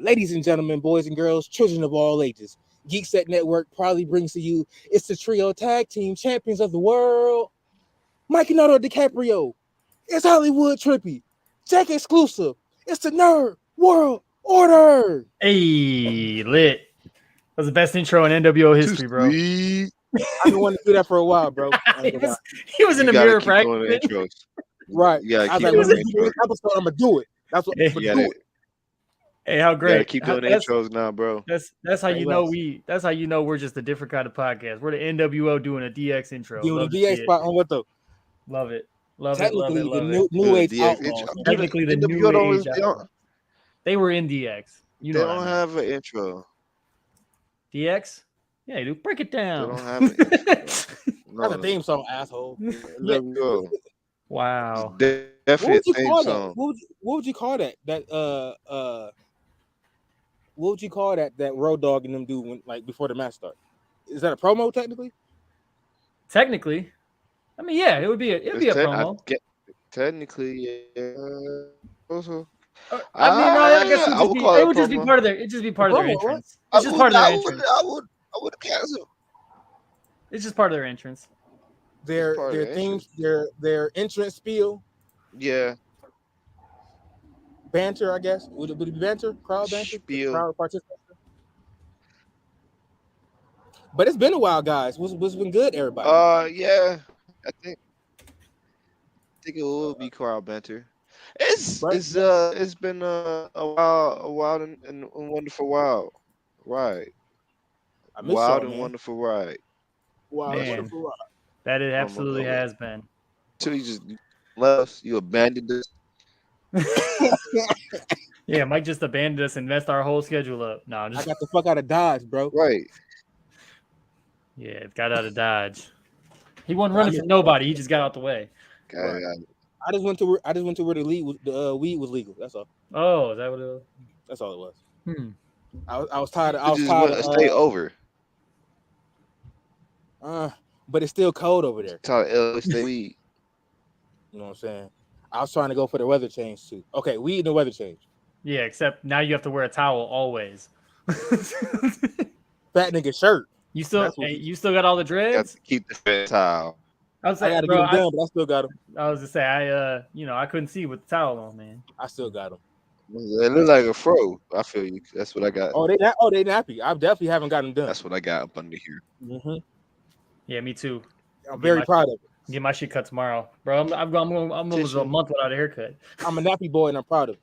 Ladies and gentlemen, boys and girls, children of all ages, Geekset Network proudly brings to you it's the trio tag team champions of the world. Mikey Nato DiCaprio, it's Hollywood Trippy, Jack Exclusive, it's the Nerd World Order. Hey, lit. That was the best intro in NWO history, bro. I've been wanting to do that for a while, bro. he was in the mirror practicing. Right. You gotta keep doing the episode, I'm gonna do it. That's what I'm gonna do it. Hey, how great! You gotta keep doing intros now, bro. That's how you know that's how you know we're just a different kind of podcast. We're the NWO doing a DX intro. Doing a DX spot on what though? Love it. Love Technically, it. Love the it. new age outlaws. Technically, the new age outlaws. They were in DX. You know, they don't have an intro. DX? Yeah, you do. Break it down. They don't have an intro. That's a theme song, asshole. NWO. Wow. Definitely a theme song. What would you call that? What would you call that Road Dogg and them do when before the match start? Is that a promo technically? Technically. I mean, yeah, it would be a promo. Technically, yeah. Also, I guess it would just be part of their entrance. It's just part of their entrance. I would cancel. It's just part of their entrance. Their themes, their entrance spiel. Yeah. Banter, I guess. Would it be banter? Crowd banter? Spiel. Crowd participation? But it's been a while, guys. What's been good, everybody? Yeah. I think it will be crowd banter. It's been a wild and wonderful while. Right. Wild and wonderful ride. Wow, wonderful ride. That it absolutely has been. So you just left us, you abandoned us. Yeah, Mike just abandoned us and messed our whole schedule up. No, I got the fuck out of Dodge, bro. Right. Yeah, it got out of Dodge. He wasn't running from nobody. He just got out the way. Right. I just went to where the weed was legal. That's all. Oh, is that what it was? That's all it was. I was tired. I was tired of stay over. But it's still cold over there. Stay weed. You know what I'm saying? I was trying to go for the weather change too. Okay, weed and the weather change. Yeah, except now you have to wear a towel always. Fat nigga shirt. You still got all the dreads? Got to keep the fat towel. I gotta get them done, but I still got them. I was to say I couldn't see with the towel on, man. I still got them. It look like a fro. I feel you. That's what I got. Oh, they nappy. I definitely haven't got them done. That's what I got up under here. Mm-hmm. Yeah, me too. I'm very proud of it. Get my shit cut tomorrow, bro. I'm almost a month without a haircut. I'm a nappy boy and I'm proud of it.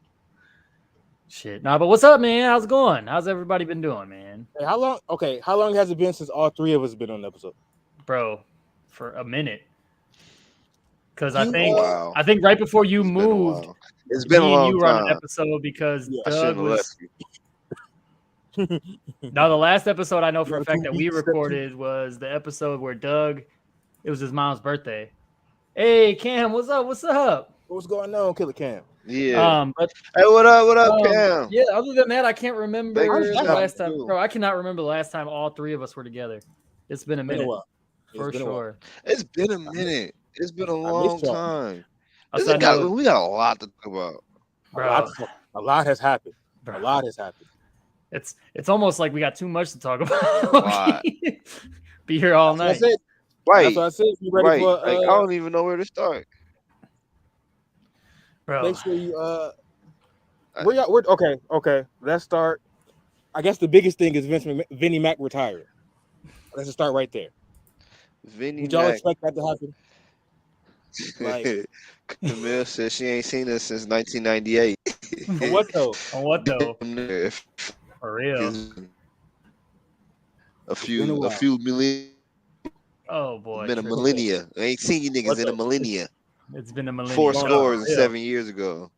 Shit. Nah, but what's up, man? How's it going? How's everybody been doing, man? Hey, how long has it been since all three of us have been on the episode? Bro, for a minute. Because I think right before you moved, it's been a long time. You were on an episode because Doug was. Now the last episode I know for a fact that we recorded was the episode where Doug. It was his mom's birthday. Hey Cam, what's up? What's up? What's going on, Killer Cam? Yeah. But hey, what up, Cam? Yeah. Other than that, I can't remember the last time. Bro, I cannot remember the last time all three of us were together. It's been a minute. For sure. It's been a minute. It's been a long time. We got a lot to talk about. Bro. A lot has happened. Bro. A lot has happened. It's almost like we got too much to talk about. Be here all night. Right. That's what I said. You ready for? I don't even know where to start. Bro. Make sure you we're okay. Let's start. I guess the biggest thing is Vinnie Mac retiring. Let's just start right there. Did y'all expect that to happen? Like Camille said she ain't seen us since 1998. On what though? For real. A It's been a while. few million. Oh boy, Been a Triple. millennia. I ain't seen you niggas What's in a up? millennia. It's been a millennia. 4 Going on. scores and Yeah. 7 years ago.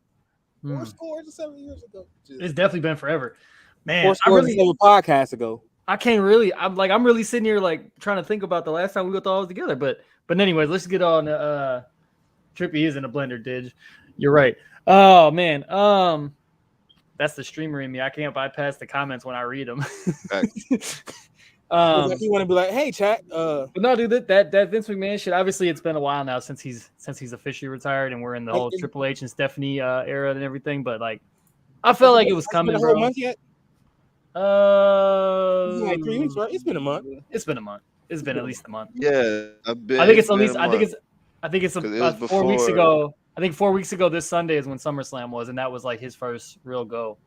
4 scores and 7 years ago. It's definitely been forever, man. 4 scores and 7 podcasts ago. I can't really. I'm really sitting here like trying to think about the last time we got all together. But anyways, let's get on. Trippy is in a blender, Didge. You're right. Oh man. That's the streamer in me. I can't bypass the comments when I read them. Like you want to be like, hey, chat. But no, dude, that Vince McMahon shit. Obviously, it's been a while now since he's officially retired, and we're in the whole Triple H and Stephanie era and everything. But like, I felt like it was coming, been a bro. whole month yet? Like 3 weeks, right? It's been a month. It's been a month. It's been at least a month. Yeah, I think it's at least. I think it's 4 weeks ago. I think 4 weeks ago this Sunday is when SummerSlam was, and that was like his first real go.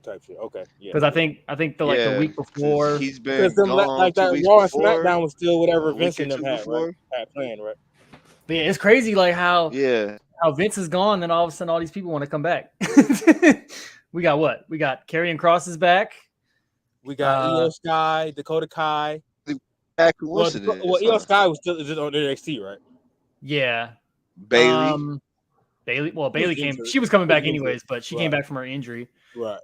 Type shit. Okay. Yeah. Because I think the week before he's been them, gone like that Raw and SmackDown was still whatever Vince and them had planned, right? But yeah, it's crazy like how Vince is gone, then all of a sudden all these people want to come back. We got what? We got Karrion Kross is back. We got Io Sky, Dakota Kai. Well, Io Sky was still just on NXT, right? Yeah. Bailey. Bailey came. She was coming back anyways, but she came back from her injury. Right.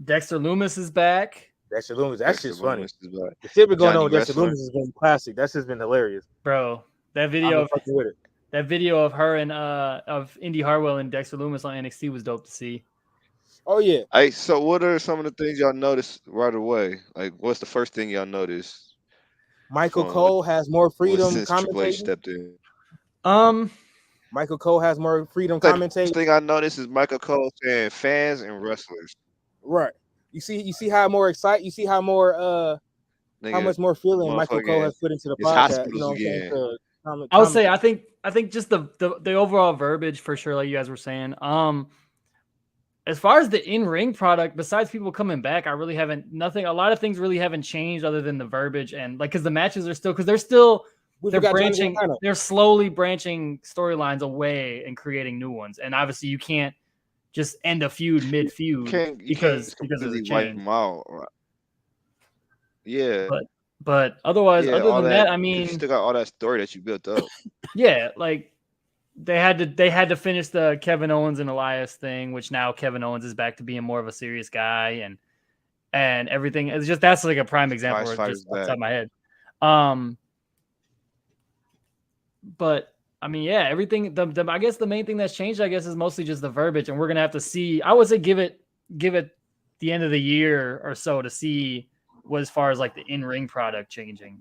Dexter Lumis is back. Dexter Lumis. That shit's funny. The shit been going on with Dexter Lumis has been classic. That's just been hilarious, bro. That video of her and of Indy Hartwell and Dexter Lumis on NXT was dope to see. Oh yeah. So what are some of the things y'all noticed right away? Like, what's the first thing y'all noticed? Michael Cole has more freedom commentating. Stepped in. Michael Cole has more freedom commentating. The first thing I noticed is Michael Cole saying fans and wrestlers. Right. You see how more excited. You see how more how much more feeling Michael Cole has put into the podcast. You know what I'm saying? I would say I think just the overall verbiage for sure, like you guys were saying. As far as the in-ring product, besides people coming back, I really haven't a lot of things really haven't changed other than the verbiage and like because the matches are still they're branching, they're slowly branching storylines away and creating new ones. And obviously you can't just end a feud mid-feud because of the change. Yeah. But otherwise, other than that, I mean, you still got all that story that you built up. Yeah, like they had to finish the Kevin Owens and Elias thing, which now Kevin Owens is back to being more of a serious guy and everything. It's just that's like a prime example just outside my head. But I mean, yeah, everything. I guess the main thing that's changed, I guess, is mostly just the verbiage, and we're gonna have to see. I would say give it the end of the year or so to see what as far as like the in-ring product changing,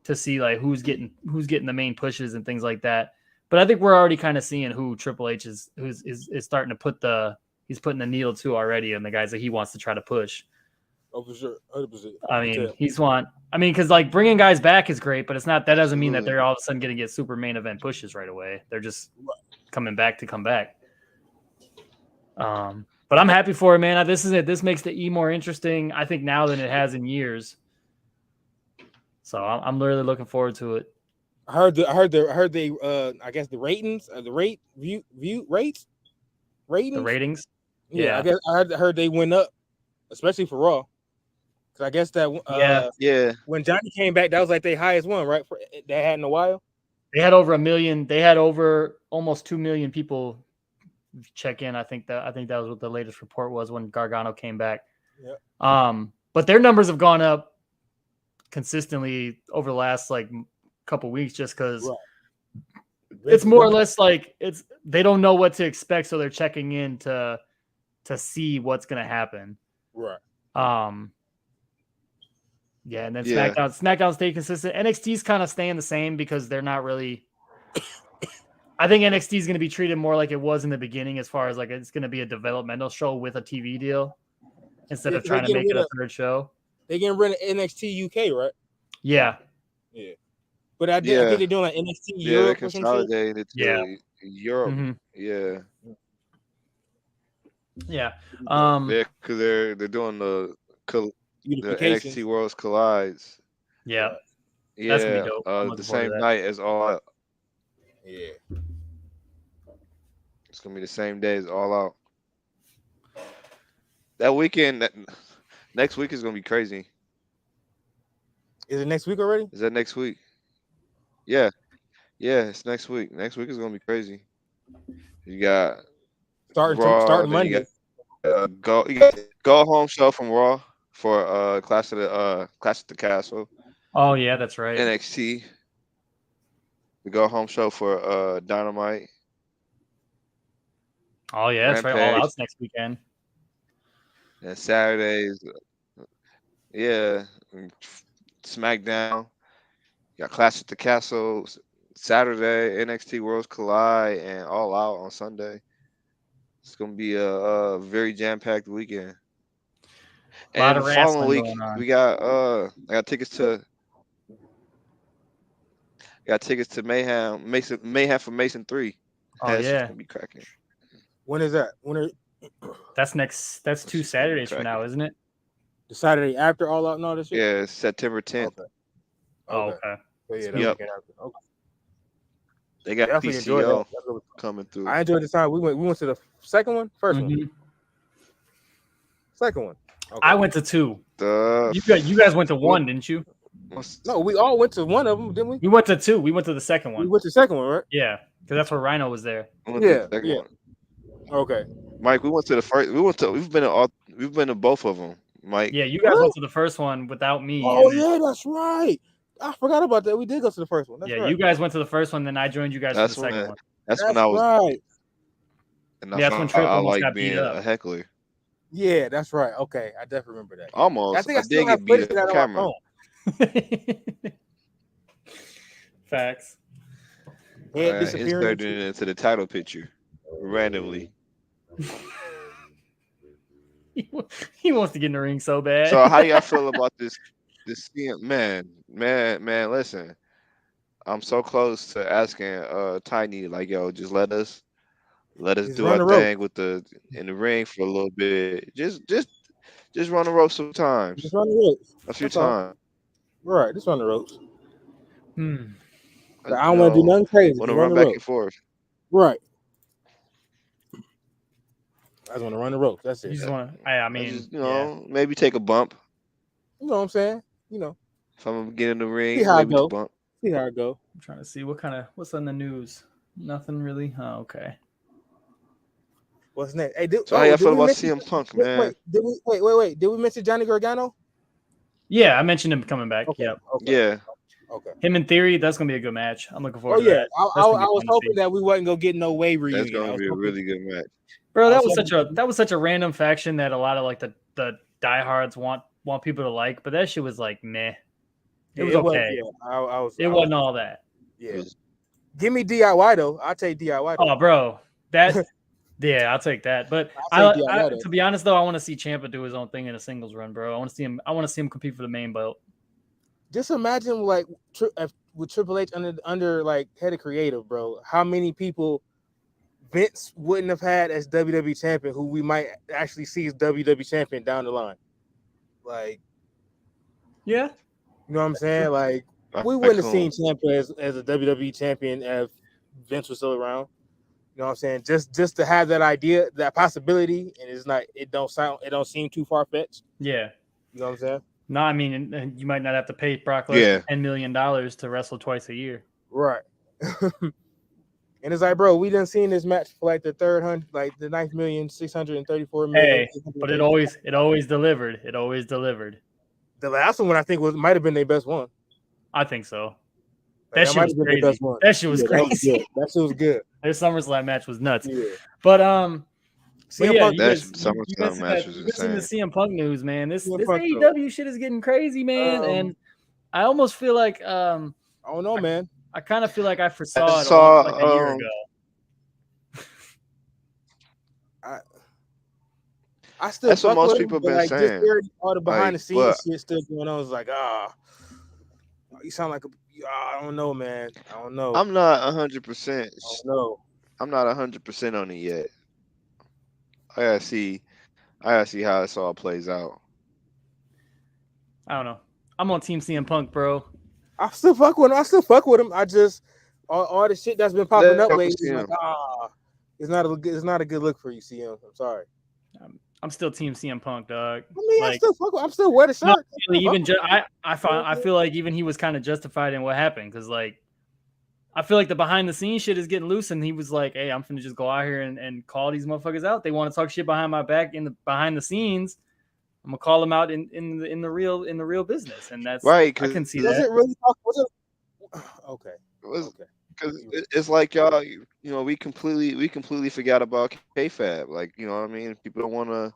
to see like who's getting the main pushes and things like that. But I think we're already kind of seeing who Triple H is starting to he's putting the needle to already, and the guys that he wants to try to push. Oh, for sure, 100%. I mean, because like bringing guys back is great, but it's not. That doesn't mean that they're all of a sudden going to get super main event pushes right away. They're just coming back to come back. But I'm happy for it, man. This is it. This makes the E more interesting, I think, now than it has in years. So I'm really looking forward to it. I heard the I guess the ratings, the rates. The ratings. Yeah. I heard they went up, especially for Raw. Because I guess that when Johnny came back, that was like their highest one, right? They had in a while. They had over 1 million. They had over almost 2 million people check in. I think that was what the latest report was when Gargano came back. Yeah. But their numbers have gone up consistently over the last like couple weeks, just because it's more or less like they don't know what to expect, so they're checking in to see what's gonna happen. Right. Yeah, and then SmackDown stayed consistent. NXT's kind of staying the same because they're not really. I think NXT is going to be treated more like it was in the beginning, as far as like it's going to be a developmental show with a TV deal instead of trying to make it a third show. They getting rid of NXT UK, right? Yeah. Yeah. But I think they're doing like NXT Europe. They're consolidated to Europe. Mm-hmm. Yeah. Yeah. Because they're doing the NXT Worlds Collides. Yeah. Yeah. That's gonna be dope. The same night as All Out. Yeah. It's gonna be the same day as All Out. That weekend, next week is gonna be crazy. Is it next week already? Is that next week? Yeah, yeah, it's next week. Next week is gonna be crazy. You got Raw, Starting then you Monday. got go home show from Raw for Clash at the Castle. Oh yeah, that's right. NXT. The go home show for Dynamite. Oh yeah, that's right. All Rampage. Out's next weekend. And Saturdays, yeah, and SmackDown. You got Clash at the Castle Saturday, NXT Worlds Collide, and All Out on Sunday. It's gonna be a very jam-packed weekend. A lot And of the following wrestling week, going on. we got I got tickets to Mayhem for Mason 3. Oh That's just yeah, gonna be cracking. When is that? that's next. That's 2 just gonna be Saturdays from now, cracking. isn't it? The Saturday after All Out and all this shit? Yeah, it's September 10th. Okay. Oh, Okay. okay. So yeah, that Yep. weekend after. Okay. They got Definitely enjoyed PCO that. That's what coming through. I enjoyed the time. We went to the second one, 1st one, Mhm. second one. Okay. I went to 2. The You guys went to 1, didn't you? No, we all went to one of them, didn't we? We went to 2. We went to the second We one. went to the second one, right? Yeah, because that's where Rhino was there. we went to Yeah, the second yeah. one. Okay. Mike, we went to the first. We've been to both of them. Mike, Yeah, you guys went to the first one without me. Oh and then- yeah, that's right. I forgot about that. We did go to the first one. That's yeah, right. you guys went to the first one, then I joined you guys That's for the second when- one. that's That's when I was. right. And Yeah, that's when found Triple out I almost like got beat being up. a heckler. Yeah, that's right. Okay, I definitely remember that. Almost. I think I did still have get footage beat of up that on on my camera. phone. Facts. Head disappearing. Inserted it into the title picture randomly. He wants to get in the ring so bad. So how y'all feel about this CM man? Listen, I'm so close to asking Tiny, like, yo, just let us Just do run our the rope. thing in the ring for a little bit. Just run the rope sometimes. Just run the ropes. A few That's all. times. Right, just run the ropes. I I don't want to do nothing crazy. Want Just to run run the back ropes. and forth. Right. I just want to run the ropes. That's You it. just want to. I I mean, just, yeah. maybe take a bump. You know what I'm saying? You know, If I'm gonna get in the ring, See how it maybe go. bump. see how it go. I'm trying to see what's on the news. Nothing really. Oh, okay. What's next? Hey, So how y'all did feel we about mention- CM Punk, wait, man? wait. Did we mention Johnny Gargano? Yeah, I mentioned him coming back. Okay. Yep. Okay. Yeah. Okay. Him in theory, that's gonna be a good match. I'm looking Oh forward to yeah, that. I That's gonna be was fun to hoping see. that we wasn't gonna get no way That's reunion. I gonna was be a hoping- really good match. Bro, I that was was such a random faction that a lot of like the diehards want people to like, but that shit was like meh. It was okay. It wasn't all that. Yeah. Give me DIY though. I'll take DIY. Though. Oh, bro, that yeah, I'll take that. But I'll take DIY though. to be honest though, I want to see Ciampa do his own thing in a singles run, bro. I want to see him compete for the main belt. Just imagine like with Triple H under like head of creative, bro. How many people Vince wouldn't have had as WWE champion who we might actually see as WWE champion down the line? Like, Yeah. you know what I'm saying? Like, we Back wouldn't have home. seen Ciampa as a WWE champion if Vince was still around. You know what I'm saying? Just to have that idea, that possibility, and it don't seem too far fetched. Yeah. You know what I'm saying? No, I mean, and you might not have to pay Brock Lesnar $10 million to wrestle twice a year. Right. And it's like, bro, we done seen this match for like the 9,634,000,000. Hey, but it always delivered. It always delivered. The last one I think might have been their best one. I think so. Like, That shit might was have been their crazy. best one. That shit was Yeah, that crazy. good. That shit was good. Their SummerSlam match was nuts. Yeah. But CM yeah, Punk, you That guys, SummerSlam match was you mentioned the insane. CM Punk news, man. This CM Punk, AEW shit is getting crazy, man. And I almost feel like I don't know, man. I kind of feel like I foresaw it saw, like a year ago. I still That's what fuck most with him, people but, been like, saying. just hearing all the behind the Like, scenes but- shit still going on. It's like, you sound like I don't know, man. I don't know. I'm not 100%. I don't know. I'm not 100% on it yet. I gotta see how this all plays out. I don't know. I'm on Team CM Punk, bro. I still fuck with him. I just all the shit that's been popping up lately. It's like, it's not a good look for you, CM. I'm sorry. I'm still Team CM Punk, dog. I mean, Like, I'm still wearing the no, shirt. really, even I feel like even he was kind of justified in what happened because like I feel like the behind the scenes shit is getting loose, and he was like, "Hey, I'm finna just go out here and call these motherfuckers out. They want to talk shit behind my back behind the scenes. I'm gonna call them out in the real business." And that's Right, I because can see Was that. it really talk? Was it? Okay. Okay. because it's like y'all, we completely forgot about kayfabe. Like, you know what I mean? People don't want to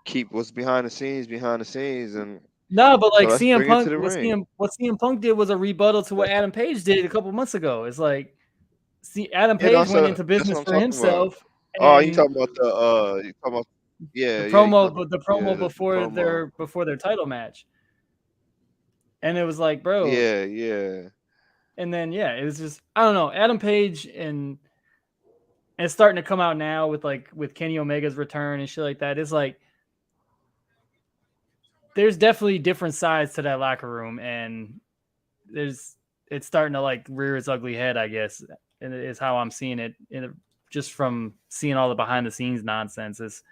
keep what's behind the scenes, and No, but so like let's CM bring it to Punk, the ring. what CM Punk did was a rebuttal to what Adam Page did a couple months ago. It's like, see, Adam Yeah, Page went into that's what business I'm for talking about. himself, Oh, you and talking about you talking about the you promo, talking but the yeah, promo the before promo. their title match, and it was like, bro, Yeah. and then yeah, it was just I don't know. Adam Page and it's starting to come out now with Kenny Omega's return and shit like that. It's like there's definitely different sides to that locker room, and it's starting to like rear its ugly head, I guess, and it's how I'm seeing it. Just from seeing all the behind the scenes nonsense, it's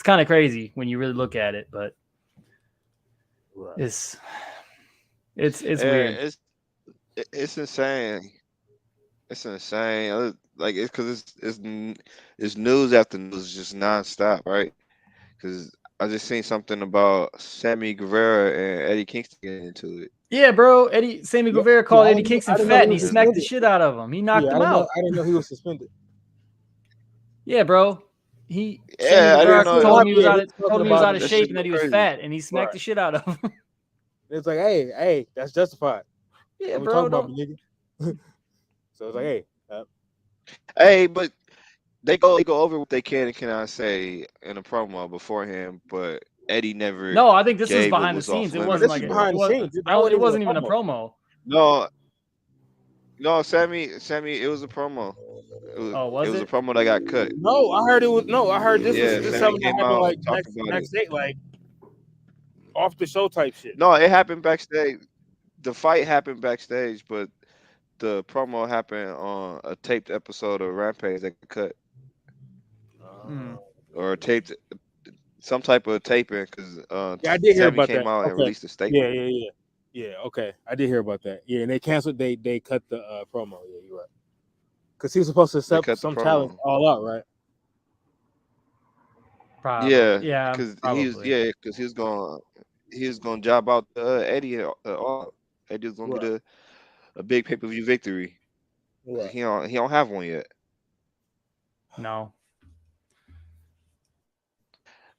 kind of crazy when you really look at it, but Right. it's Yeah, weird. it's insane. It's insane. Like it's because it's news after news, just nonstop, right? Because I just seen something about Sammy Guevara and Eddie Kingston getting into it. Yeah, bro. Sammy Yeah, Guevara yeah. called Eddie Kingston I didn't know fat, he and he was smacked the suspended. shit out of him. He knocked Yeah, him out. I didn't know he was suspended. Yeah, bro. Sammy Yeah, I Guevara didn't Yeah, know. told him he was yeah, out he of was talking about it. That shape shit and go that he was crazy. fat, and he smacked Right. the shit out of him. It's like, hey, that's justified. Yeah, What we bro. talking about, Don't. my nigga? So it's like, hey, Hey, but they go over what they can and cannot say in a promo beforehand, but Eddie never No, I think this was gave what behind the was off scenes. It but limits wasn't this like is to a, him. behind it the was. scenes. I That don't. wasn't It even wasn't a even a promo. promo. No, Sammy, it was a promo. Oh, It was was a it? promo that got cut. No, I heard it was no. I heard this Yeah, this Sammy something that came happened out like and talked about it. backstage, like off the show type shit. No, it happened backstage. The fight happened backstage, but the promo happened on a taped episode of Rampage that got cut, Hmm. or taped some type of taping because Yeah, I did hear Sammy about came that. out and Okay. released a statement. Yeah. Okay, I did hear about that. Yeah, and they canceled. They cut the promo. Yeah, you're right. Because he was supposed to They accept cut the some challenge promo. all out, right? Probably. Yeah, Yeah. Probably. because he was gonna job out Eddie. Eddie was gonna Right. get a big pay-per-view victory. Right. He don't have one yet. No.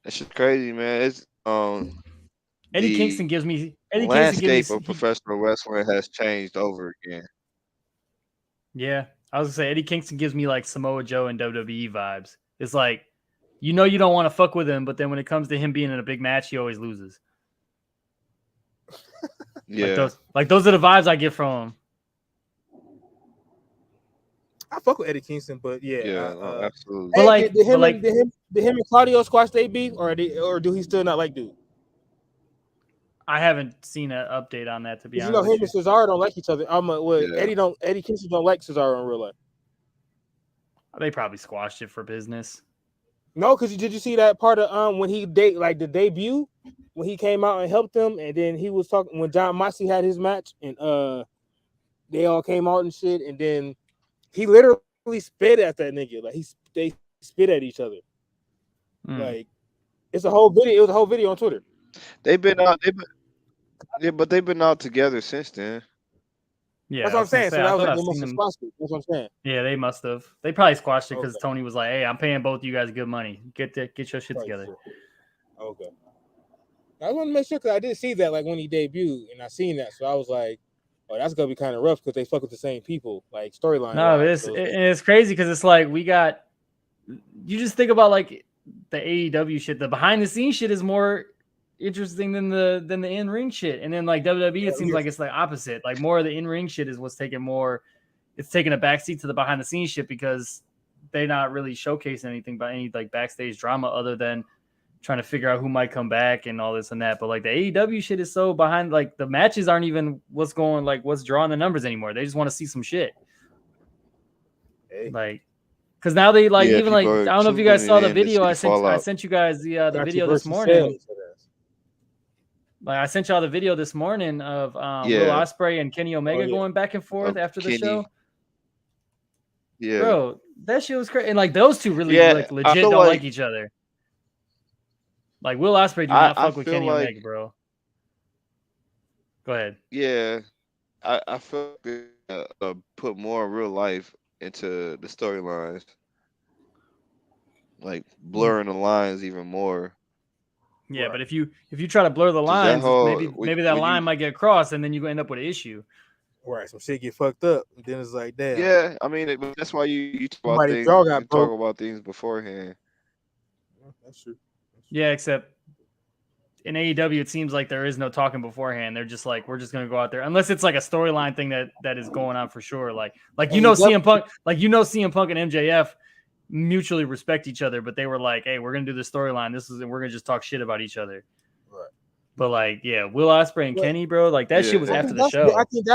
That's just crazy, man. It's Eddie Kingston the gives me. landscape of professional wrestling has changed over again. Yeah, I was gonna say Eddie Kingston gives me like Samoa Joe and WWE vibes. It's like, you don't want to fuck with him, but then when it comes to him being in a big match, he always loses. Yeah, Like those are the vibes I get from him. I fuck with Eddie Kingston, but yeah, no, absolutely. But hey, like, did him and Claudio squash they beef, or do he still not like dude? I haven't seen an update on that, to be Because honest him with and Cesaro don't like each other. Yeah. Eddie Kingston don't like Cesaro in real life. They probably squashed it for business. No, because did you see that part of when he the debut when he came out and helped them, and then he was talking when John Moxley had his match, and they all came out and shit, and then he literally spit at that nigga, like they spit at each other, like it's a whole video. It was a whole video on Twitter. They've been out. But they've been out together since then. Yeah, that's what I'm saying. So that was like I've they must seen have them. squashed it. That's what I'm saying. Yeah, they must have. They probably squashed it because Okay. Tony was like, "Hey, I'm paying both you guys good money. Get your shit together." Okay. I want to make sure because I did see that like when he debuted, and I seen that, so I was like, "Oh, that's gonna be kind of rough because they fuck with the same people, like storyline." No, it's crazy because it's like we got. You just think about like the AEW shit. The behind the scenes shit is more interesting than the in ring shit, and then like WWE, it seems like it's like opposite. Like more of the in ring shit is what's taking more. It's taking a backseat to the behind the scenes shit because they're not really showcasing anything about any like backstage drama other than trying to figure out who might come back and all this and that. But like the AEW shit is so behind, like the matches aren't even what's drawing the numbers anymore. They just want to see some shit. Hey. Like Because now they like Yeah, even like people I are don't know if you guys tuning saw the in to video see I Fallout. sent you guys the Got you video this versus morning. Sales. Like I sent y'all the video this morning of Will Yeah. Ospreay and Kenny Omega yeah. going back and forth Of after the Kenny. show. Yeah. Bro, that shit was crazy. And like those two really Yeah, like I legit feel don't like like each other. Like Will Ospreay do I not fuck with feel Kenny like Omega, bro. Go ahead. yeah, I feel like put more real life into the storylines, like blurring the lines even more. Yeah, Right. but if you try to blur the Just that lines, whole maybe that when line you might get crossed and then you end up with an issue. Right. Some shit get fucked up. And then it's like, damn. yeah, I mean but that's why you talk about Somebody's things. jaw You got talk broke. about things beforehand. That's true. Yeah, except in AEW, it seems like there is no talking beforehand. They're just like, we're just gonna go out there, unless it's like a storyline thing that is going on for sure. Like you know, CM Punk, CM Punk and MJF mutually respect each other, but they were like, hey, we're gonna do the storyline. We're gonna just talk shit about each other. Right. But like, yeah, Will Ospreay and Kenny, bro, like that shit was Yeah. after the show. I think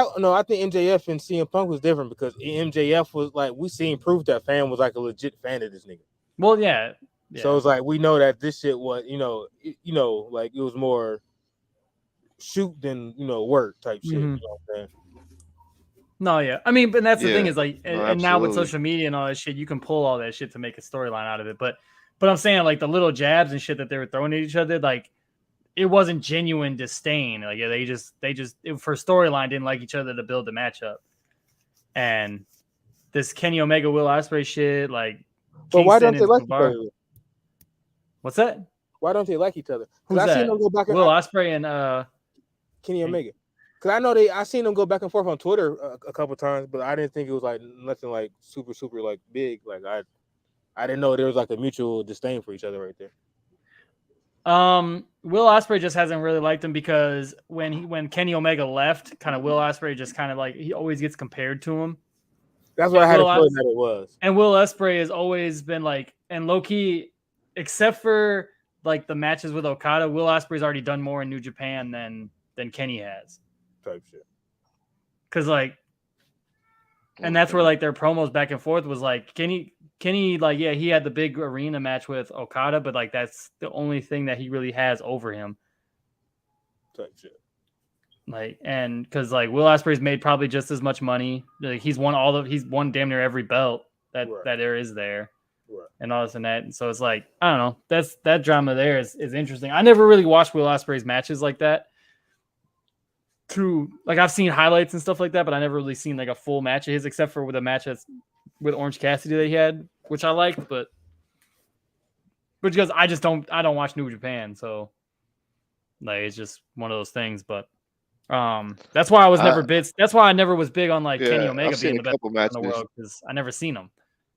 MJF and CM Punk was different because MJF was like, we seen proof that fan was like a legit fan of this nigga. Well, yeah. So it's like we know that this shit was, like it was more shoot than work type shit. You know what I'm saying? No, yeah. I mean, but that's the thing Yeah. is like, No, and now with absolutely. social media and all that shit, you can pull all that shit to make a storyline out of it. But I'm saying like the little jabs and shit that they were throwing at each other, like it wasn't genuine disdain. Like they just for storyline didn't like each other to build the matchup. And this Kenny Omega Will Ospreay shit, like, but why don't Kingston they and like each Guevara. other? What's that? Why don't they like each other? Who's I that? seen them go back and Will Ospreay and Kenny Omega. Because I know I seen them go back and forth on Twitter a couple times, but I didn't think it was like nothing like super like big. Like I didn't know there was like a mutual disdain for each other right there. Will Ospreay just hasn't really liked him because when Kenny Omega left, kind of Will Ospreay just kind of like he always gets compared to him. That's what I had a feeling that it was. And Will Ospreay has always been like, and low key, except for like the matches with Okada, Will Ospreay's already done more in New Japan than Kenny has. Type shit. Cause like, and that's where like their promos back and forth was like Kenny, like, yeah, he had the big arena match with Okada, but like that's the only thing that he really has over him. Type shit. Like, and because like Will Ospreay's made probably just as much money. Like he's won damn near every belt that there is there, and all this and that. And so it's like, I don't know. That drama there is interesting. I never really watched Will Ospreay's matches like that. Like I've seen highlights and stuff like that, but I never really seen like a full match of his, except for with a match that's with Orange Cassidy that he had, which I liked, but because I don't watch New Japan, so like it's just one of those things. But that's why I was never big. That's why I never was big on like Kenny Omega being the best in the world, because I never seen him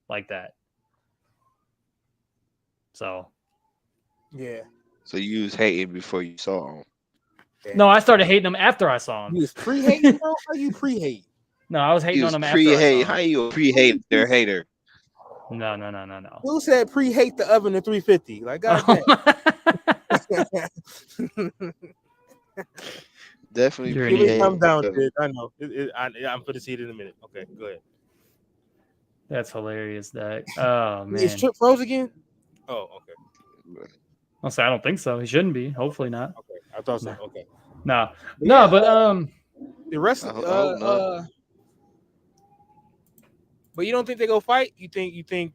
like that. So yeah. So you was hating before you saw him. Damn. No, I started hating him after I saw him. You was pre-hating, bro? How you pre-hate? No, I was hating on him after pre-hate. I saw him. How you pre-hate their hater? No. Who said pre-hate the oven at 350? Like, goddamn. Definitely pre-hate. Come down, dude. I know. I'm going to see it in a minute. Okay, go ahead. That's hilarious, Dak. Oh, man. Is Trip froze again? Oh, okay. I'll say I don't think so. He shouldn't be. Hopefully not. Okay, I thought so. Okay. No, yeah, but the rest of but you don't think they go fight? You think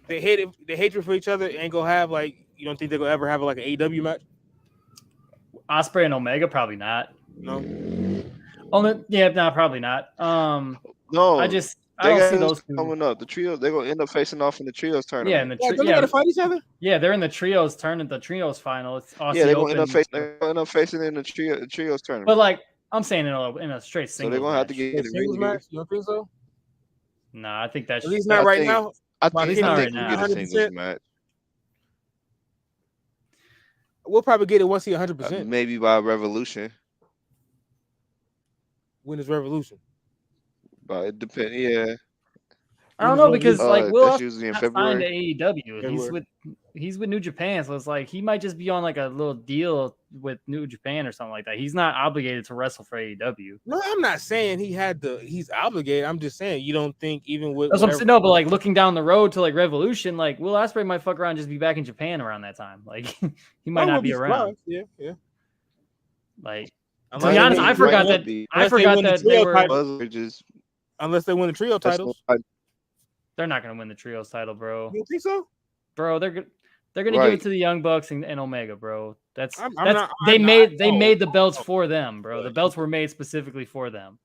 the hatred for each other ain't gonna have like, you don't think they're gonna ever have like an AEW match? Ospreay and Omega probably not. No. Probably not. No. I don't see those two coming up. The trios, they're gonna end up facing off in the trios tournament. Yeah, in the they gotta fight each other. Yeah, they're in the trios tournament, the trios final. It's Aussie they're Open. gonna end up facing in the trios tournament. But like I'm saying, in a straight singles. So they're gonna have to get a singles match. You don't think so? No, I think that's at least not right now. I think not they right can now. get a singles match. We'll probably get it once he 100%. Maybe by Revolution. When is Revolution? But it depends. Yeah. I don't know because like Will that's Ospreay's usually in not signed to February. AEW. He's with New Japan, so it's like he might just be on like a little deal with New Japan or something like that. He's not obligated to wrestle for AEW. No, I'm not saying he's obligated. I'm just saying you don't think even with That's what I'm saying. No, but like looking down the road to like Revolution, like Will Ospreay might fuck around and just be back in Japan around that time. Like he might not be around. Yeah, yeah. Like Unless to be honest, I forgot that they were unless they win the trio titles. They're not going to win the trios title, bro. You think so? Bro, they're going to give it to the Young Bucks and Omega, bro. They made the belts for them, bro. The belts were made specifically for them.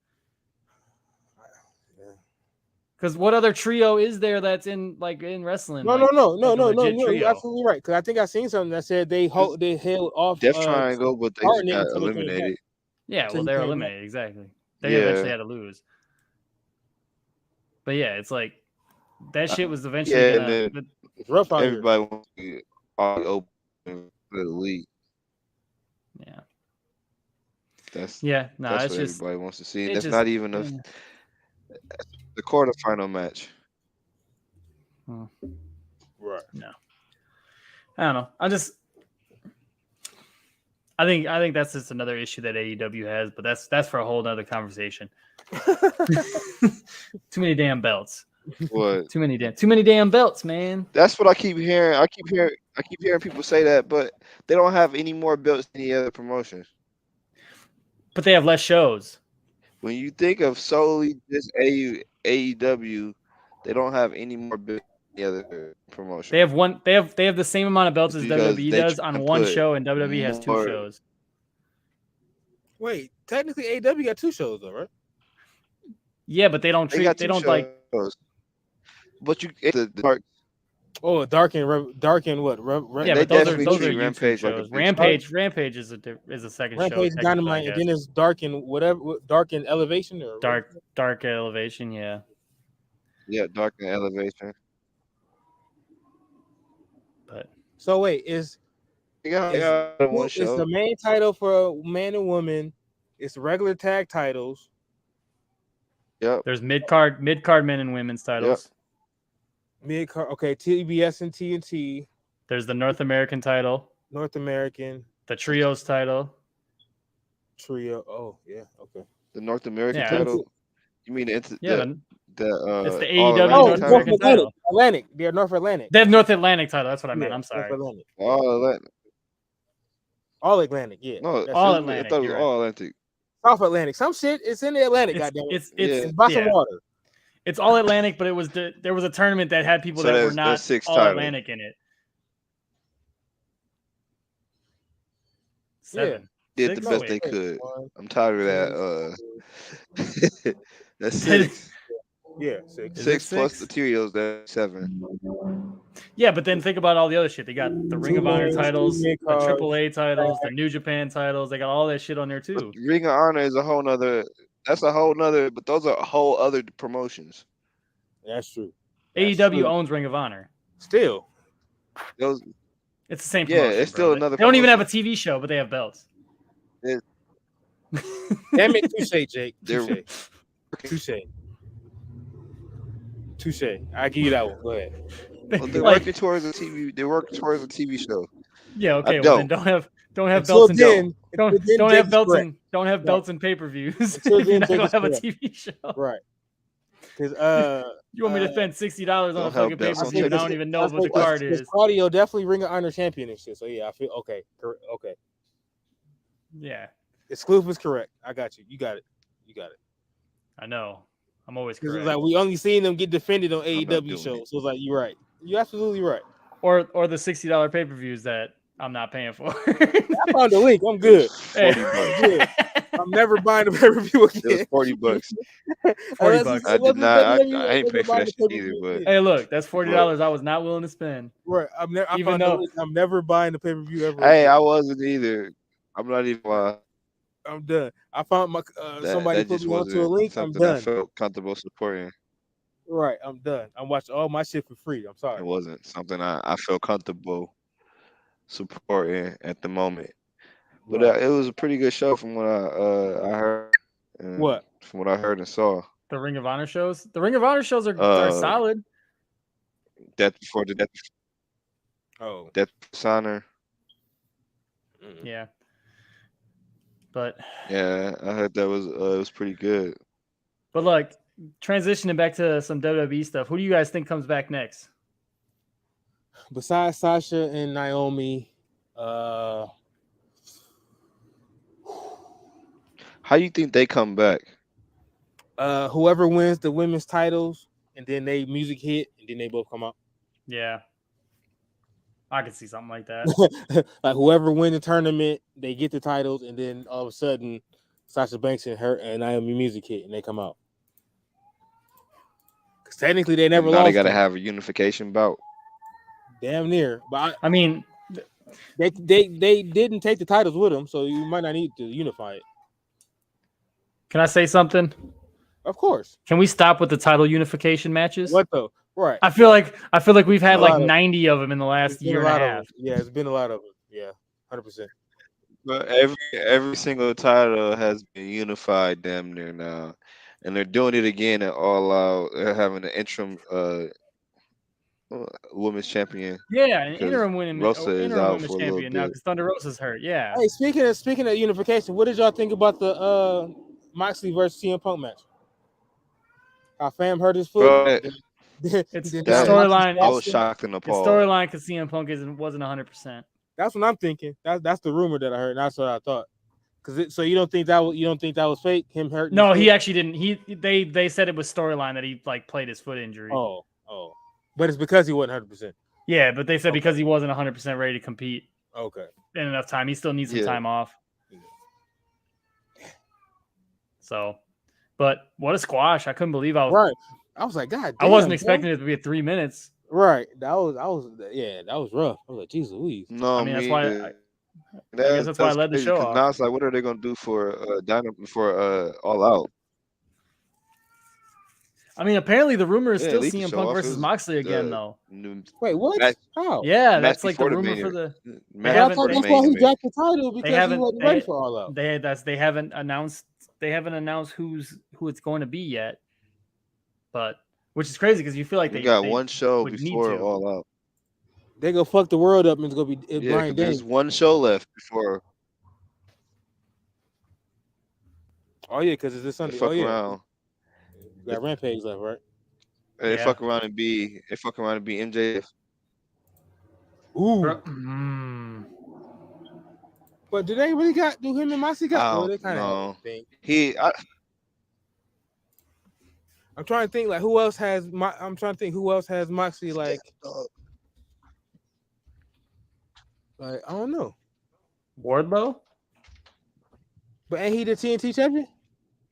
Because what other trio is there that's in wrestling? No. You're absolutely right. Because I think I seen something that said they held off Death Triangle, but they just got eliminated. Yeah, well, they're eliminated exactly. They eventually had to lose. But yeah, it's like that shit was eventually it's rough out everybody wants to be all open for the league. Yeah. That's what just everybody wants to see. That's not even the quarterfinal match. Right. No. I don't know. I think that's just another issue that AEW has, but that's for a whole nother conversation. Too many damn belts. What? Too many damn belts, man. That's what I keep hearing. I keep hearing people say that, but they don't have any more belts than any other promotion. But they have less shows. When you think of solely just AEW, they don't have any more belts than the other promotion. They have one. They have the same amount of belts as WWE does on one show, and WWE has 2 shows. Wait, technically AEW got 2 shows though, right? Yeah, but they don't treat. They don't shows. Like. But the dark. Oh, dark and what? Yeah, but those are Rampage shows. Rampage is a second show. Rampage Dynamite, and then it's Dark and whatever. Dark and Elevation or Dark Elevation, yeah. Yeah, Dark and Elevation. But so wait, is the main title for man and woman? It's regular tag titles. Yep. There's mid card men and women's titles. Yep. Mid card, okay. TBS and TNT. There's the North American title. North American. The trios title. Trio. Oh yeah. Okay. The North American title. You mean it's it's the AEW North American title. Atlantic. They're North Atlantic. They're North Atlantic title. That's what I meant. I'm sorry. All Atlantic. All Atlantic. Yeah. No, all Atlantic. I thought it was all Atlantic. South Atlantic. Some shit. It's in the Atlantic. Goddamn. It's by some water. It's all Atlantic, but there was a tournament that had people that were not all Atlantic in it. 7. Did the best they could. I'm tired of that. That's 6. Yeah, 6. 6 plus the trios. That's 7. Yeah, but then think about all the other shit. They got the Ring of Honor titles, the AAA titles, the New Japan titles. They got all that shit on there too. Ring of Honor is a whole nother. That's a whole nother. But those are whole other promotions. That's true. AEW owns Ring of Honor. Still, it's the same promotion. Yeah, it's still another. They don't even have a TV show, but they have belts. Damn it, touche, Jake. Touche. I give you that one. Go ahead. Well, they're working towards a TV. They're working towards a TV show. Yeah. Okay. Well, then don't have belts and don't have belts and don't have belts and pay-per-views. You're not gonna have a TV show, right? Because you want me to spend $60 on a fucking pay-per-view? I don't even know what the card is. Claudio definitely Ring of Honor champion and shit. So yeah, I feel okay. Okay. Yeah. Exclusive is correct. I got you. You got it. I know. I'm always correct. It's like we only seen them get defended on AEW shows. So it's like you're right. You're absolutely right. Or the $60 pay-per-views that I'm not paying for. I found the link. I'm good. $40. I'm never buying a pay-per-view again. It was $40. $40. I did not. I ain't pay for that shit either. But hey, look, that's $40 I was not willing to spend. Right. I'm never buying the pay-per-view ever. Hey, I wasn't either. I'm not even. I'm done. I found my somebody put me onto a link. I'm done. I felt comfortable supporting. Right, I'm done. I'm watching all my shit for free. I'm sorry. It wasn't something I felt comfortable supporting at the moment. But it was a pretty good show from what I heard. What? From what I heard and saw. The Ring of Honor shows. The Ring of Honor shows are solid. Death Before the Death. Oh, Death Dishonor. Yeah. But Yeah, I heard that was it was pretty good. But look, transitioning back to some WWE stuff, who do you guys think comes back next? besides Sasha and Naomi, How do you think they come back? whoever wins the women's titles, and then they music hit, and then they both come out. Yeah. I could see something like that. Like whoever wins the tournament, they get the titles, and then all of a sudden, Sasha Banks and her and Naomi music hit, and they come out. Because technically, they never Now lost. they got to them. have a unification bout. Damn near, but I mean, they didn't take the titles with them, so you might not need to unify it. can I say something? Of course. Can we stop with the title unification matches? What though? Right. I feel like we've had A lot like of- 90 of them in the last It's been year a lot and a of half. them. Yeah, it's been a lot of them. Yeah, 100%. But every single title has been unified damn near now, and they're doing it again at All Out. They're having an interim women's champion. Yeah, an Because interim women's Rosa is interim out women's for a little champion now bit. because Thunder Rosa's hurt. Yeah. Hey, speaking of unification, what did y'all think about the Moxley versus CM Punk match? How Fam hurt his foot. Bro, It's Then the that- storyline. I was shocked and The appalled. storyline because CM Punk wasn't 100%. That's what I'm thinking. That's the rumor that I heard. And that's what I thought. So you don't think that was fake? Him hurting? No, his he foot? actually didn't. They said it was storyline that he like played his foot injury. Oh, but it's because he wasn't 100%. Yeah, but they said Okay. because he wasn't 100% ready to compete Okay. in enough time, he still needs some Yeah. time off. Yeah. So, but what a squash! I couldn't believe Right. I was like, God. I wasn't damn, expecting it to be at 3 minutes. bro. Right. That was rough. I was like, Jesus Louise. No, I mean, that's why either. I guess that's why I led the crazy, show 'cause off. Now it's like, what are they gonna do for All Out? I mean, apparently the rumor is Yeah, still leave the CM show Punk off. versus It was Moxley again, the- though. Wait, what? Match- How? Yeah, match that's like the before the rumor main for the. match haven't- before the That's main why he event. dropped the title because he haven't- wasn't they- ready for All Out. They haven't announced who it's going to be yet, but which is crazy because you feel like We they got they one show would need before to. All Out. They gonna fuck the world up and it's gonna be Yeah, 'cause Brian there's Daniels. one show left before Oh yeah, because it's this they Sunday. fuck Oh yeah, around. you got Rampage left, right? They Yeah. fuck around and be MJF. Ooh, Mm. but do they really do him and Moxley got? I Well, they don't kind of know. thing. I'm trying to think like who else has Moxley like I don't know. Wardlow, But ain't he the TNT champion?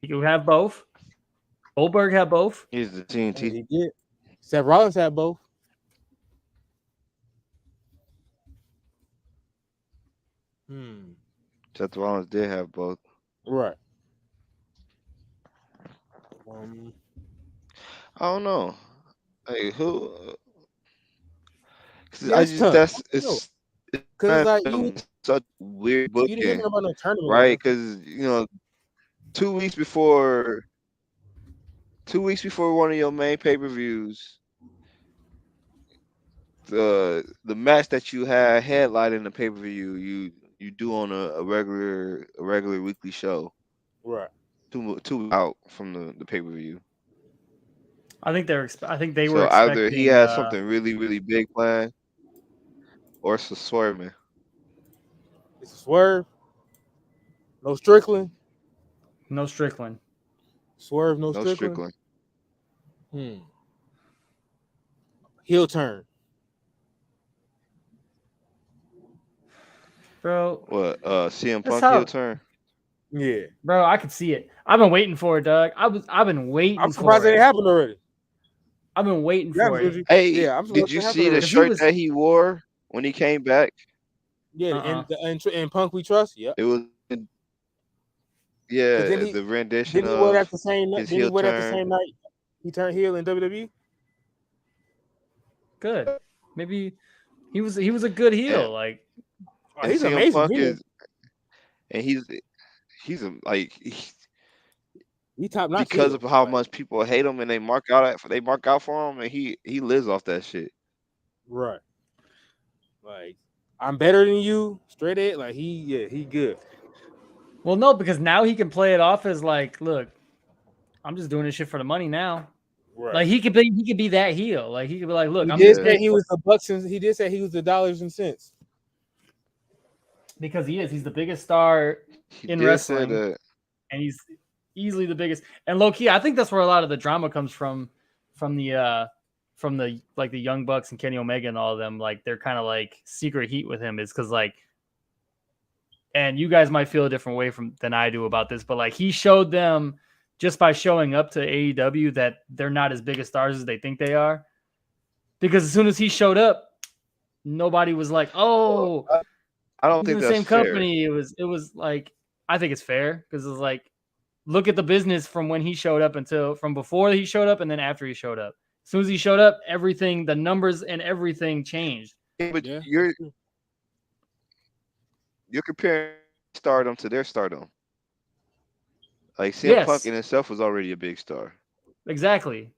you have both. Goldberg had both. He's the Yeah, TNT. he did. Seth Rollins had both. Seth Rollins did have both. Right. I don't know. Hey, who? 'Cause Yeah, I it's just tough. that's I don't know. it's 'Cause kind like of such weird you didn't hear booking, about no tournament, right? Because 2 weeks before one of your main pay-per-views, the match that you had headlining the pay-per-view, you do on a regular weekly show. Right. 2 out from the pay-per-view. I think they were So either he expecting, has something really, really big planned, or it's a swerving. It's a swerve. No Strickland. no Strickland. Swerve, no No Strickland. Strickland. Heel turn. Bro, What? CM That's Punk how- heel turn. Yeah. bro, I could see it. I've been waiting for it, Doug. I've been waiting I'm for surprised it it. happened already. I've been waiting Yeah, for it. Hey, Yeah, I'm did supposed you to have see it the already. shirt was- that he wore when he came back? Yeah, and Punk We Trust. Yep. It was, 'Cause yeah, then he- the rendition Didn't he wear that of the same night? his Didn't he heel wear that the turn. same night he turned heel in WWE? Good. Maybe he was a good heel. Yeah. Like Oh, and he's CM amazing. Punk heel. is, and he's a, like He top notch because heel. of how Like, much people hate him and they mark out for him, and he lives off that shit. right. Like, I'm better than you. Straight Edge. Like, he good. Well, no, because now he can play it off as like, look, I'm just doing this shit for the money now. Right. Like he could be that heel. Like he could be like, look, He I'm did just say he was the bucks, and he did say he was the dollars and cents. because he is. He's the biggest star He in did say wrestling, that. and he's easily the biggest. And low key, I think that's where a lot of the drama comes from the like the Young Bucks and Kenny Omega and all of them. Like they're kind of like secret heat with him is because like, and you guys might feel a different way than I do about this, but like he showed them just by showing up to AEW that they're not as big of stars as they think they are. Because as soon as he showed up, nobody was like, "Oh, I don't he's think in the that's same fair. company." It was like, I think it's fair because it's like, look at the business from when he showed up from before he showed up and then after he showed up. As soon as he showed up, everything, the numbers and everything changed. Yeah, but Yeah. you're comparing stardom to their stardom. Like CM Punk Yes, in itself was already a big star. exactly.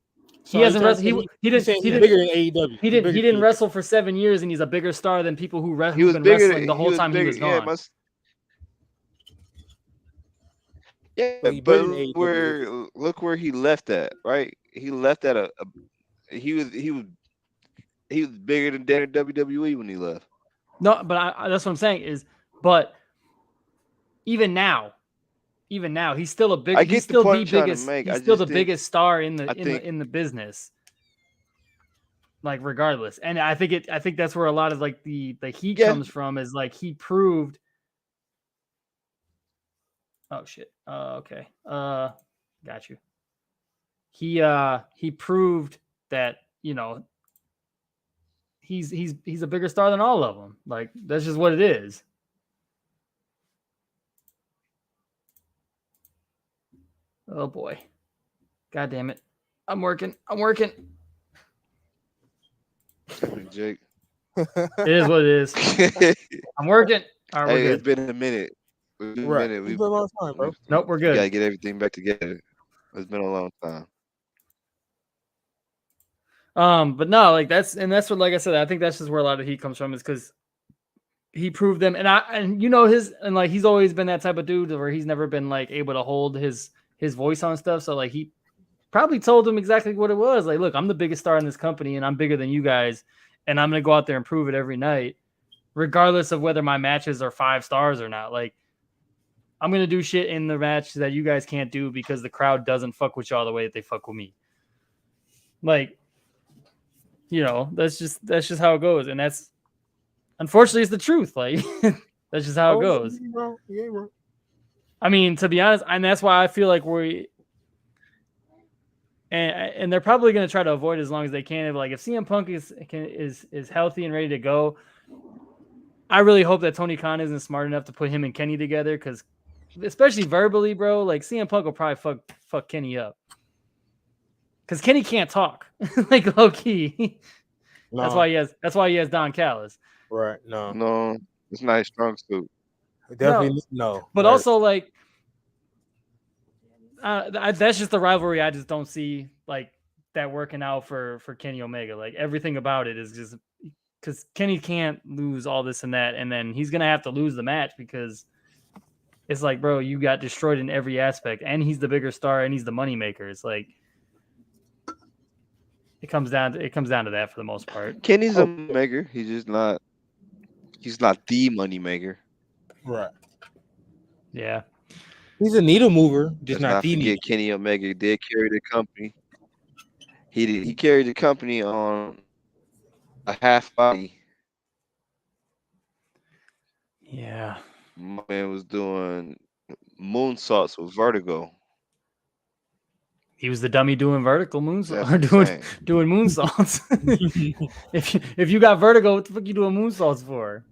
So He hasn't you trying to wrestled. say He you saying he's didn't. bigger than AEW. He didn't wrestle for 7 years, and he's a bigger star than people He who've was been bigger. wrestling the whole time he was Yeah, gone. yeah, But he but bigger than AEW. look where he left at, right? He left at he was bigger than WWE when he left. No, but that's what I'm saying is, but even now, he's still a big. I He's get the still point the I'm trying to biggest. make. He's I still just the think biggest star in I think the business. Like regardless, and I think that's where a lot of like the heat Yeah. comes from is like he proved. Oh shit. Okay. Got you. He proved that he's a bigger star than all of them. Like that's just what it is. Oh boy. God damn it. I'm working. Jake. It is what it is. I'm working. All right, we're Hey, good. it's been a minute. It's been a Right. minute. It's been a long time, bro. Nope, we're We good. gotta get everything back together. It's been a long time. But no, like that's what, like I said, I think that's just where a lot of heat comes from is because he proved them, and like he's always been that type of dude where he's never been like able to hold his voice on stuff. So like he probably told him exactly what it was. Like, look, I'm the biggest star in this company, and I'm bigger than you guys, and I'm gonna go out there and prove it every night, regardless of whether my matches are 5 stars or not. Like, I'm gonna do shit in the match that you guys can't do because the crowd doesn't fuck with y'all the way that they fuck with me. Like, that's just how it goes, and that's unfortunately it's the truth. Like, that's just how it goes. Yeah, I mean, to be honest, and that's why I feel like and they're probably going to try to avoid it as long as they can. Like if CM Punk is healthy and ready to go, I really hope that Tony Khan isn't smart enough to put him and Kenny together, because especially verbally, bro, like CM Punk will probably fuck Kenny up because Kenny can't talk, like low key. No. That's why he has Don Callis. Right. No. No, it's not his strong suit. Definitely no. But right. also like. That's just the rivalry. I just don't see like that working out for Kenny Omega. Like everything about it is just because Kenny can't lose all this and that, and then he's gonna have to lose the match because it's like, bro, you got destroyed in every aspect, and he's the bigger star, and he's the moneymaker. It's like it comes down to that for the most part. Kenny's a maker. He's just not. He's not the money maker. Right. Yeah. He's a needle mover, just Let's not the forget needle. Kenny Omega did carry the company. He carried the company on a half body. Yeah. My man was doing moonsaults with Vertigo. He was the dummy doing vertical moonsaults or That's doing moonsaults. if you got vertigo, what the fuck you doing moonsaults for?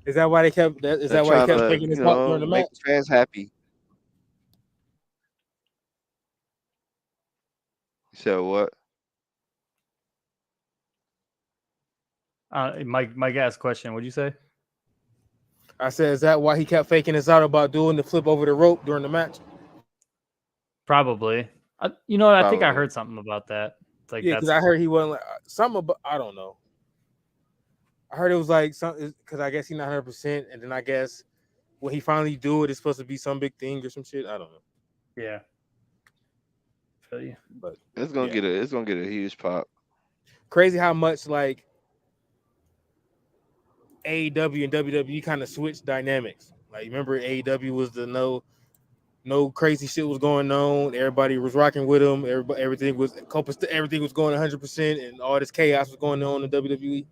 Is that why they kept? Is that why he kept taking his out during the make match? the fans happy. So what? Mike asked a question. What'd you say? I said, is that why he kept faking his out about doing the flip over the rope during the match? Probably. You know what? I think I Probably. heard something about that. It's like Yeah, because that's I heard he wasn't like something. About, I don't know. I heard it was like something because I guess he's not 100%, and then I guess when he finally do it, it's supposed to be some big thing or some shit. I don't know. yeah. Feel you. But It's gonna yeah. get a huge pop. Crazy how much like AEW and WWE kind of switched dynamics. Like remember AEW was the no crazy shit was going on. Everybody was rocking with them. Everything was everything was going 100%, and all this chaos was going on in WWE.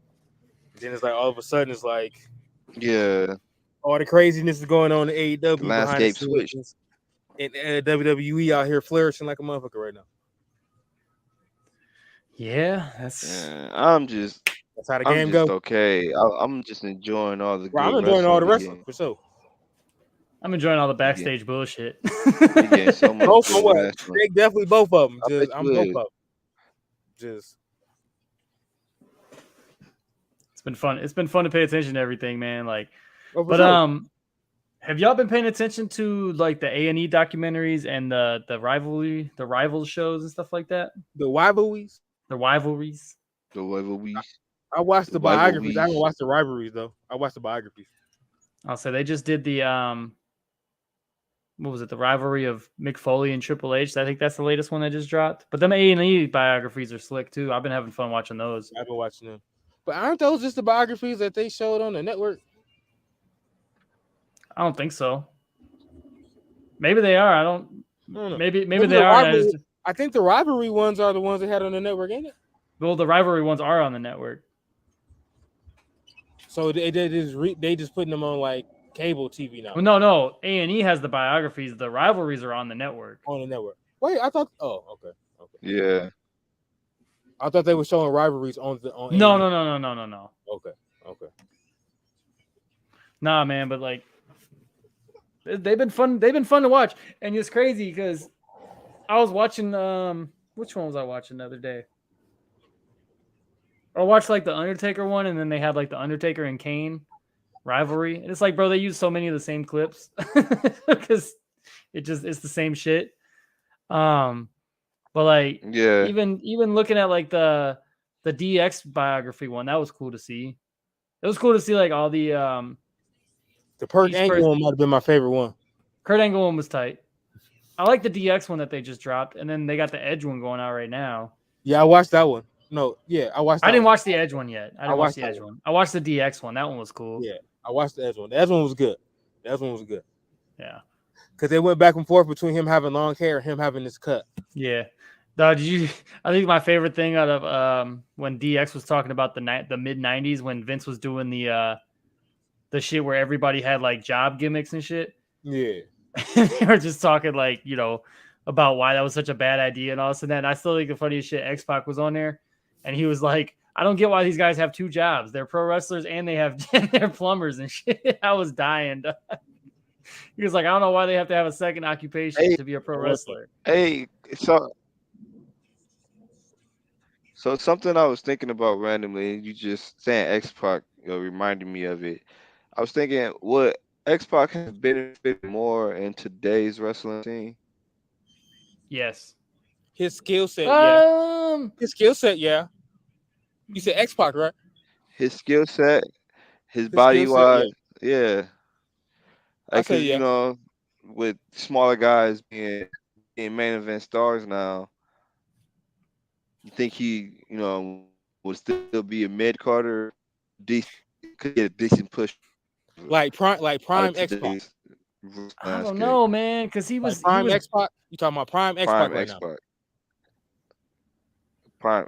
And then it's like all of a sudden it's like Yeah, all the craziness is going on in the AEW behind the landscape switched. scenes, and WWE out here flourishing like a motherfucker right now. Yeah, that's Yeah, That's how the I'm game just go. okay. I'm just enjoying all the Bro, I'm good enjoying all the wrestling we wrestling getting. for sure. I'm enjoying all the We getting, backstage bullshit. we getting so much Both of good what? wrestling. They definitely both of them. I bet I'm you both of would. them. Just It's been fun. It's been fun to pay attention to everything, man. Like, oh, for but sure. have y'all been paying attention to like the A&E documentaries and the rival shows and stuff like that? The rivalries. The rivalries. The rivalries. I watched the The biographies. I haven't rivalries. watched the rivalries though. I watched the biographies. I'll say they just did the what was it? The rivalry of Mick Foley and Triple H. I think that's the latest one that just dropped. But them A&E biographies are slick too. I've been having fun watching those. I've been watching them. But aren't those just the biographies that they showed on the network? I don't think so. Maybe they are. I don't know. Maybe Maybe they the are. rivalry- I think the rivalry ones are the ones they had on the network, ain't it? Well, the rivalry ones are on the network. So they just putting them on like cable TV now. Well, no. A&E has the biographies. The rivalries are on the network. On the network. Wait, I thought. Oh, okay. Yeah. I thought they were showing rivalries on the on. No. Okay. Nah, man, but like they've been fun. They've been fun to watch, and it's crazy because I was watching. Which one was I watching the other day? I watched like the Undertaker one, and then they had like the Undertaker and Kane rivalry, and it's like, bro, they use so many of the same clips because it's the same shit. But like, Yeah. even looking at like the DX biography one, that was cool to see. It was cool to see like all the Perk Angle one might have been my favorite one. Kurt Angle one was tight. I like the DX one that they just dropped, and then they got the Edge one going out right now. Yeah, I watched that one. No, yeah, I watched. I didn't watch the Edge one yet. I didn't watch the that Edge one. I watched the DX one. That one was cool. Yeah, I watched the Edge one. The Edge one was good. Yeah, because they went back and forth between him having long hair and him having this cut. yeah. Did you? I think my favorite thing out of when DX was talking about the mid '90s when Vince was doing the shit where everybody had like job gimmicks and shit. Yeah, they were just talking like about why that was such a bad idea and all this and that. And I still think the funniest shit, X-Pac was on there, and he was like, "I don't get why these guys have two jobs. They're pro wrestlers and they have they're plumbers and shit." I was dying. He was like, "I don't know why they have to have a second occupation to be a pro wrestler." Hey, so something I was thinking about randomly, you just saying X-Pac, reminded me of it. I was thinking, would X-Pac have benefited more in today's wrestling scene? Yes. his skill set. Yeah, his skill set. Yeah, you said X-Pac, right? His skill set, his body wise, yeah. Like, say cause with smaller guys being main event stars now, you think he, would still be a mid Carter, could get a decent push. Like prime X-Pac. I don't know, man, because he was prime X-Pac. You talking about prime X-Pac right now? Prime.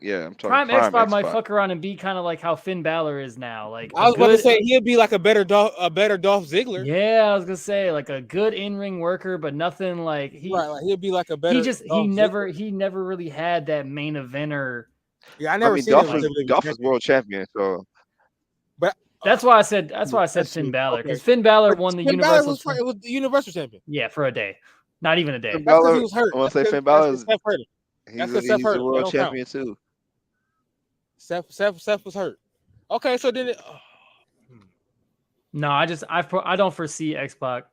Yeah, I'm talking Prime X-Pac might fuck around and be kind of like how Finn Balor is now. Like I was about to say he'd be like a better Dolph Ziggler. Yeah, I was gonna say like a good in-ring worker, but nothing like he'd be like a better. He never really had that main eventer. Yeah, I never seen Dolph was world champion, so. But that's why I said Finn Balor because Finn Balor won the Universal. It was the Universal champion. Yeah, for a day, not even a day. That's because he was hurt. I want to say Finn Balor. He's the world champion too. Seth was hurt. Okay, so then no, I don't foresee X-Pac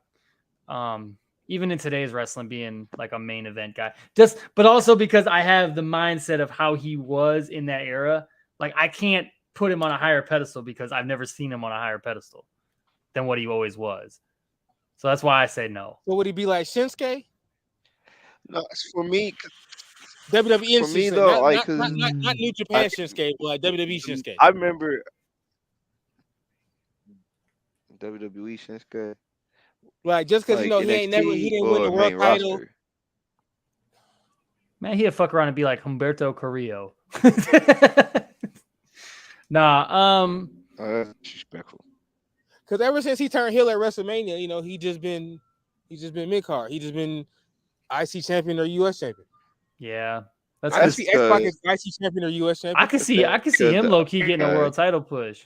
even in today's wrestling, being like a main event guy. But also because I have the mindset of how he was in that era. Like I can't put him on a higher pedestal because I've never seen him on a higher pedestal than what he always was. So that's why I say no. So would he be like Shinsuke? No, for me, WWE for Shinsuke, me though, like, cause not New Japan Shinsuke, but like WWE Shinsuke. I remember WWE Shinsuke. Like just because like he didn't win the or world main title. roster. Man, he'd fuck around and be like Humberto Carrillo. Nah, Oh, that's disrespectful. Because ever since he turned heel at WrestleMania, he just been mid card. He just been IC champion or US champion. yeah. That's I can That's see X-Pac as because IC champion or US champion. I could see him low key getting a world title push.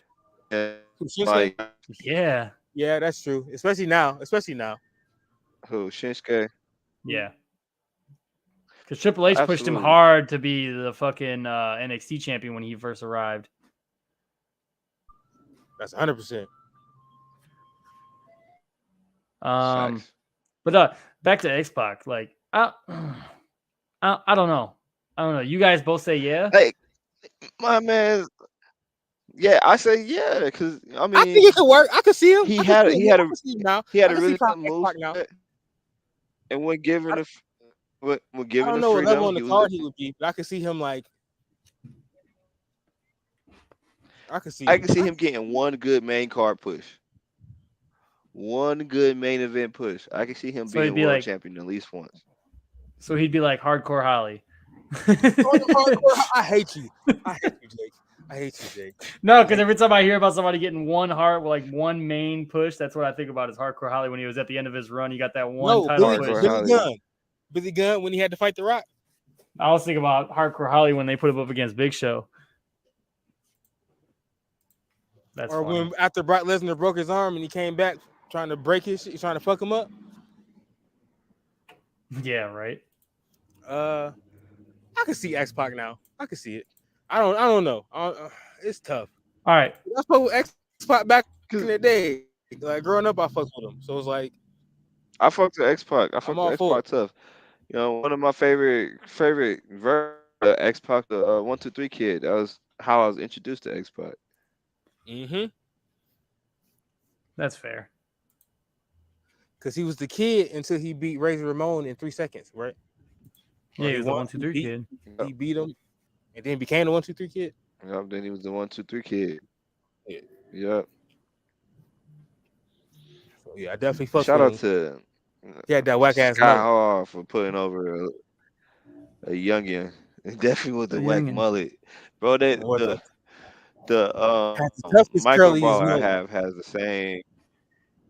Shinsuke? like Yeah. Yeah, that's true. Especially now. who Shinsuke. Yeah. Because Triple H pushed him Absolutely. hard to be the fucking NXT champion when he first arrived. That's 100%. Facts. But back to X-Pac, like I don't know. You guys both say yeah. Hey, my man. Yeah, I say yeah, because I mean, I think it could work. I could see him. he I had could a see he him. had I a could see him now. he had I a can see really good X-Pac move, now. and when given I when I given don't the know what level freedom, on the he card was. he would be, but I could see him like. I could see. I can see him getting one good main card push, one good main event push. I can see him So he'd being be world like- champion at least once. So he'd be like Hardcore Holly. I hate you. I hate you, Jake. I hate you, Jake. No, because every time I hear about somebody getting one main push, that's what I think about is Hardcore Holly when he was at the end of his run. He got that one No, title Hardcore push. Billy Holly. Gunn. Billy Gunn when he had to fight The Rock. I was thinking about Hardcore Holly when they put him up against Big Show. That's Or funny. when after Brock Lesnar broke his arm and he came back trying to break his shit, trying to fuck him up. Yeah, right. I can see X-Pac now. I can see it. I don't know. It's tough. All right. That's what X-Pac back in the day. Like growing up, I fucked with him. So it's like I fucked with X-Pac. I fucked all with for X-Pac tough. One of my favorite X-Pac, the 1-2-3 kid. That was how I was introduced to X-Pac. That's fair. Because he was the kid until he beat Razor Ramon in 3 seconds, right? Yeah, Or he was the won- 1-2-3 beat- kid. He beat him and then became the 1-2-3 kid. Yep, then he was the 1-2-3 kid. Yeah. Yep. So yeah, I definitely fucked Shout with out him. to He had that whack ass Sky mullet. Hall for putting over a youngin. Definitely with the A whack youngin. mullet, bro. That What the Had the toughest Michael curliest Ball I mullet. have has the same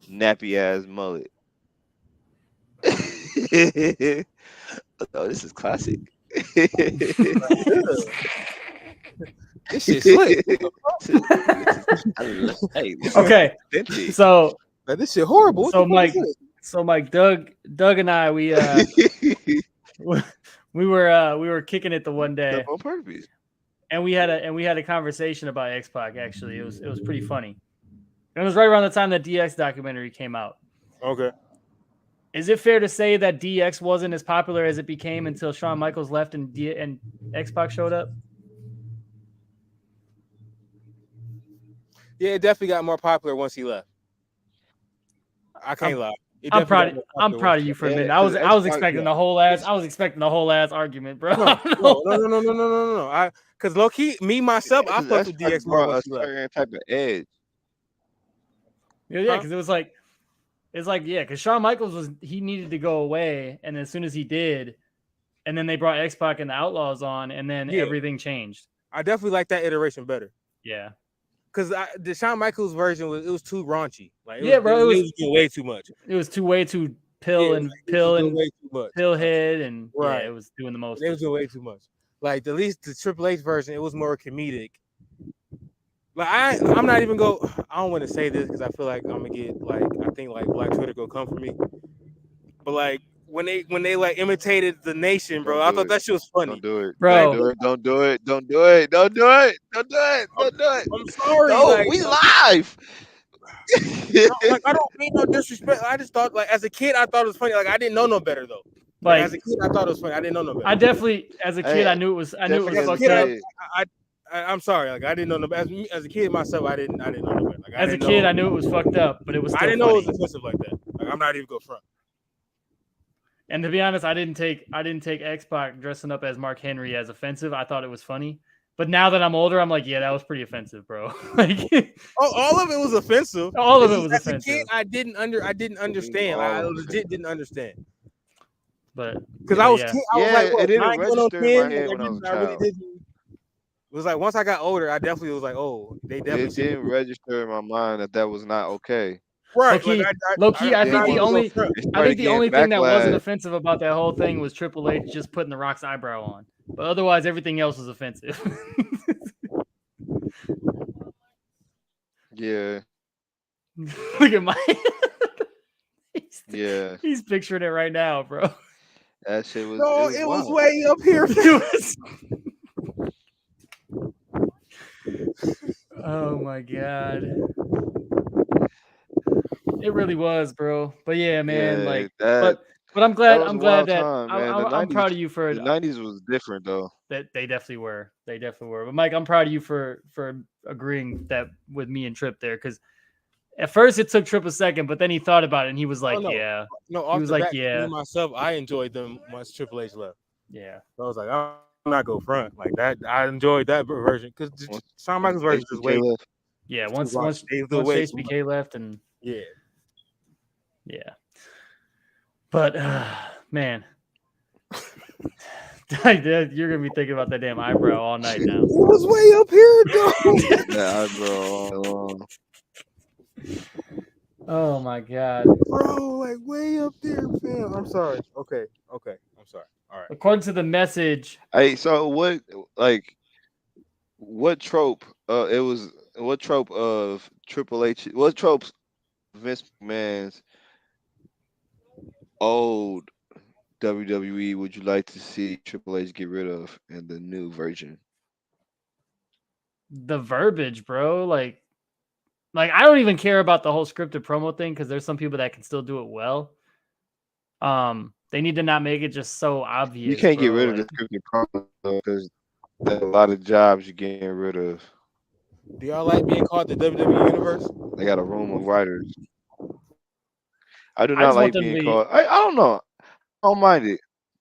nappy ass mullet. Oh, this is classic. This shit slick. Hey, Okay. authentic. So Like, this shit horrible. What So, the fuck Mike- is Mike, Doug and I, we were kicking it the one day, on purpose. and we had a conversation about X-Pac. Actually, it was pretty funny. And it was right around the time that DX documentary came out. it? Okay. Is it fair to say that DX wasn't as popular as it became until Shawn Michaels left and X-Pac showed up? Yeah, it definitely got more popular once he left. I can't lie. It I'm definitely proud. got more I'm popular proud once of he you for a Yeah, minute. 'cause I was X-Pac, expecting yeah. the whole ass. I was expecting the whole ass argument, bro. left. No. Because low key, me myself, I fucked with DX more brought a once he left. certain type of edge. Yeah, Huh? because because Shawn Michaels he needed to go away, and as soon as he did, and then they brought X-Pac and the Outlaws on, and then Yeah. everything changed. I definitely like that iteration better. Yeah, Because the Shawn Michaels version was too raunchy. Like, Yeah, bro, it was- doing way too much. it was way too pill Yeah, and like, it was doing way too much. pillhead, and Right. yeah, it was doing the most. They was doing way too much. Like at least the Triple H version, it was more comedic. Like I'm not even go. I don't want to say this because I feel like I'm gonna get like I think like Black Twitter gonna come for me. But like when they like imitated the Nation, bro, Don't I do thought it. that shit was funny. Don't do it. Bro. Don't do it. Don't do it. Don't do it. Don't do it. Don't do it. Don't do it. I'm sorry. No, like, we live. Like I don't mean no disrespect. I just thought like as a kid I thought it was funny. Like I didn't know no better though. Like as a kid I thought it was funny. I didn't know no better. I definitely, as a kid, I knew it was fucked up. I'm sorry. Like I didn't know no better. As a kid myself, I didn't know no better. Like, as a kid, I knew it was fucked up, but it was. Still I didn't funny. know it was offensive like that. Like I'm not even go front. And to be honest, I didn't take X-Pac dressing up as Mark Henry as offensive. I thought it was funny. But now that I'm older, I'm like, yeah, that was pretty offensive, bro. Like, all of it was offensive. All of it was offensive. As a kid, I didn't understand. I legit didn't understand. But because I was like, what, it didn't register in my head when I was a child. It was like once I got older, I definitely was like, oh, they definitely. It didn't register in my mind that was not okay. Right. Low key, I think the only thing that wasn't offensive about that whole thing was Triple H just putting The Rock's eyebrow on. But otherwise, everything else was offensive. Yeah. Look at my. Yeah. He's picturing it right now, bro. That shit was. No, it was way up here. Oh my god. It really was, bro. But yeah, man, but I'm glad I'm proud of you for the 90s was different though. That they definitely were. But Mike, I'm proud of you for agreeing that with me and Trip there, because at first it took Trip a second, but then he thought about it and he was like, yeah. No, he was like, yeah. Myself, I enjoyed them once Triple H left. Yeah. So I was like, I'm not go front like that. I enjoyed that version because Shawn Michaels version was way. Yeah, once HBK left and yeah. But man, you're gonna be thinking about that damn eyebrow all night now. It was way up here, though. That eyebrow all along. Oh my god, bro! Like way up there, fam. I'm sorry. Okay. I'm sorry. All right. According to the message, so what trope? What trope of Triple H? What tropes Vince McMahon's old WWE would you like to see Triple H get rid of in the new version? The verbiage, bro. Like I don't even care about the whole scripted promo thing because there's some people that can still do it well. They need to not make it just so obvious. You can't get rid of the scripted promo because there's a lot of jobs you're getting rid of. Do y'all like being called the WWE Universe? They got a room of writers. I do not like being called. I don't know. I don't mind it.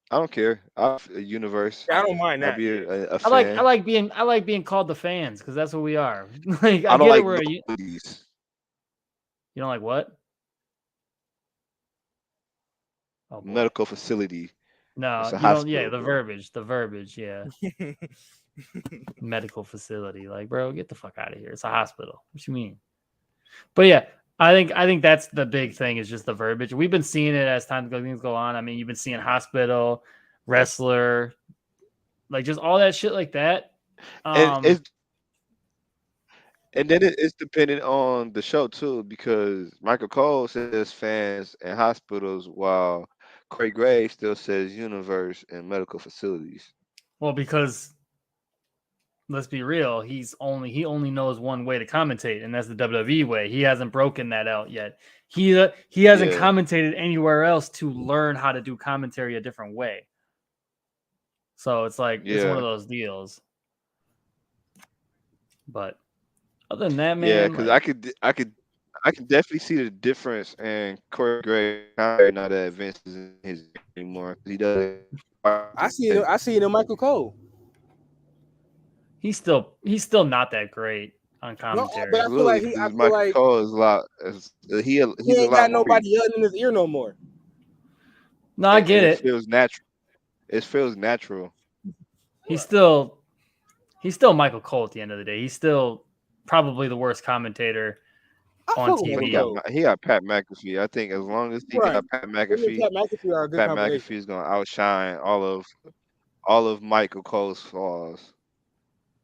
I don't care. A universe. Yeah, I don't mind that. I'll be a fan. I like being called the fans because that's what we are. Like I don't like you don't like what? Oh, medical facility. No, you don't. Yeah, the verbiage. Yeah. Medical facility. Like, bro, get the fuck out of here. It's a hospital. What you mean? But yeah, I think that's the big thing is just the verbiage. We've been seeing it as things go on. I mean, you've been seeing hospital, wrestler, like just all that shit like that. And then it's dependent on the show too, because Michael Cole says fans and hospitals, while Corey Graves still says universe and medical facilities. Well, because let's be real, he only knows one way to commentate, and that's the WWE way. He hasn't broken that out yet. He hasn't commentated anywhere else to learn how to do commentary a different way. So it's like it's one of those deals. But other than that, man, yeah, because I could definitely see the difference in Corey Graves now that Vince isn't his anymore. He does. I see it in Michael Cole. He's still not that great on commentary. No, but I feel like Michael Cole is a lot. He ain't got nobody yelling in his ear no more. No, I get it. It feels natural. It feels natural. He's still Michael Cole at the end of the day. He's still probably the worst commentator on TV. He got Pat McAfee. I think as long as he got Pat McAfee, Pat McAfee is going to outshine all of Michael Cole's flaws.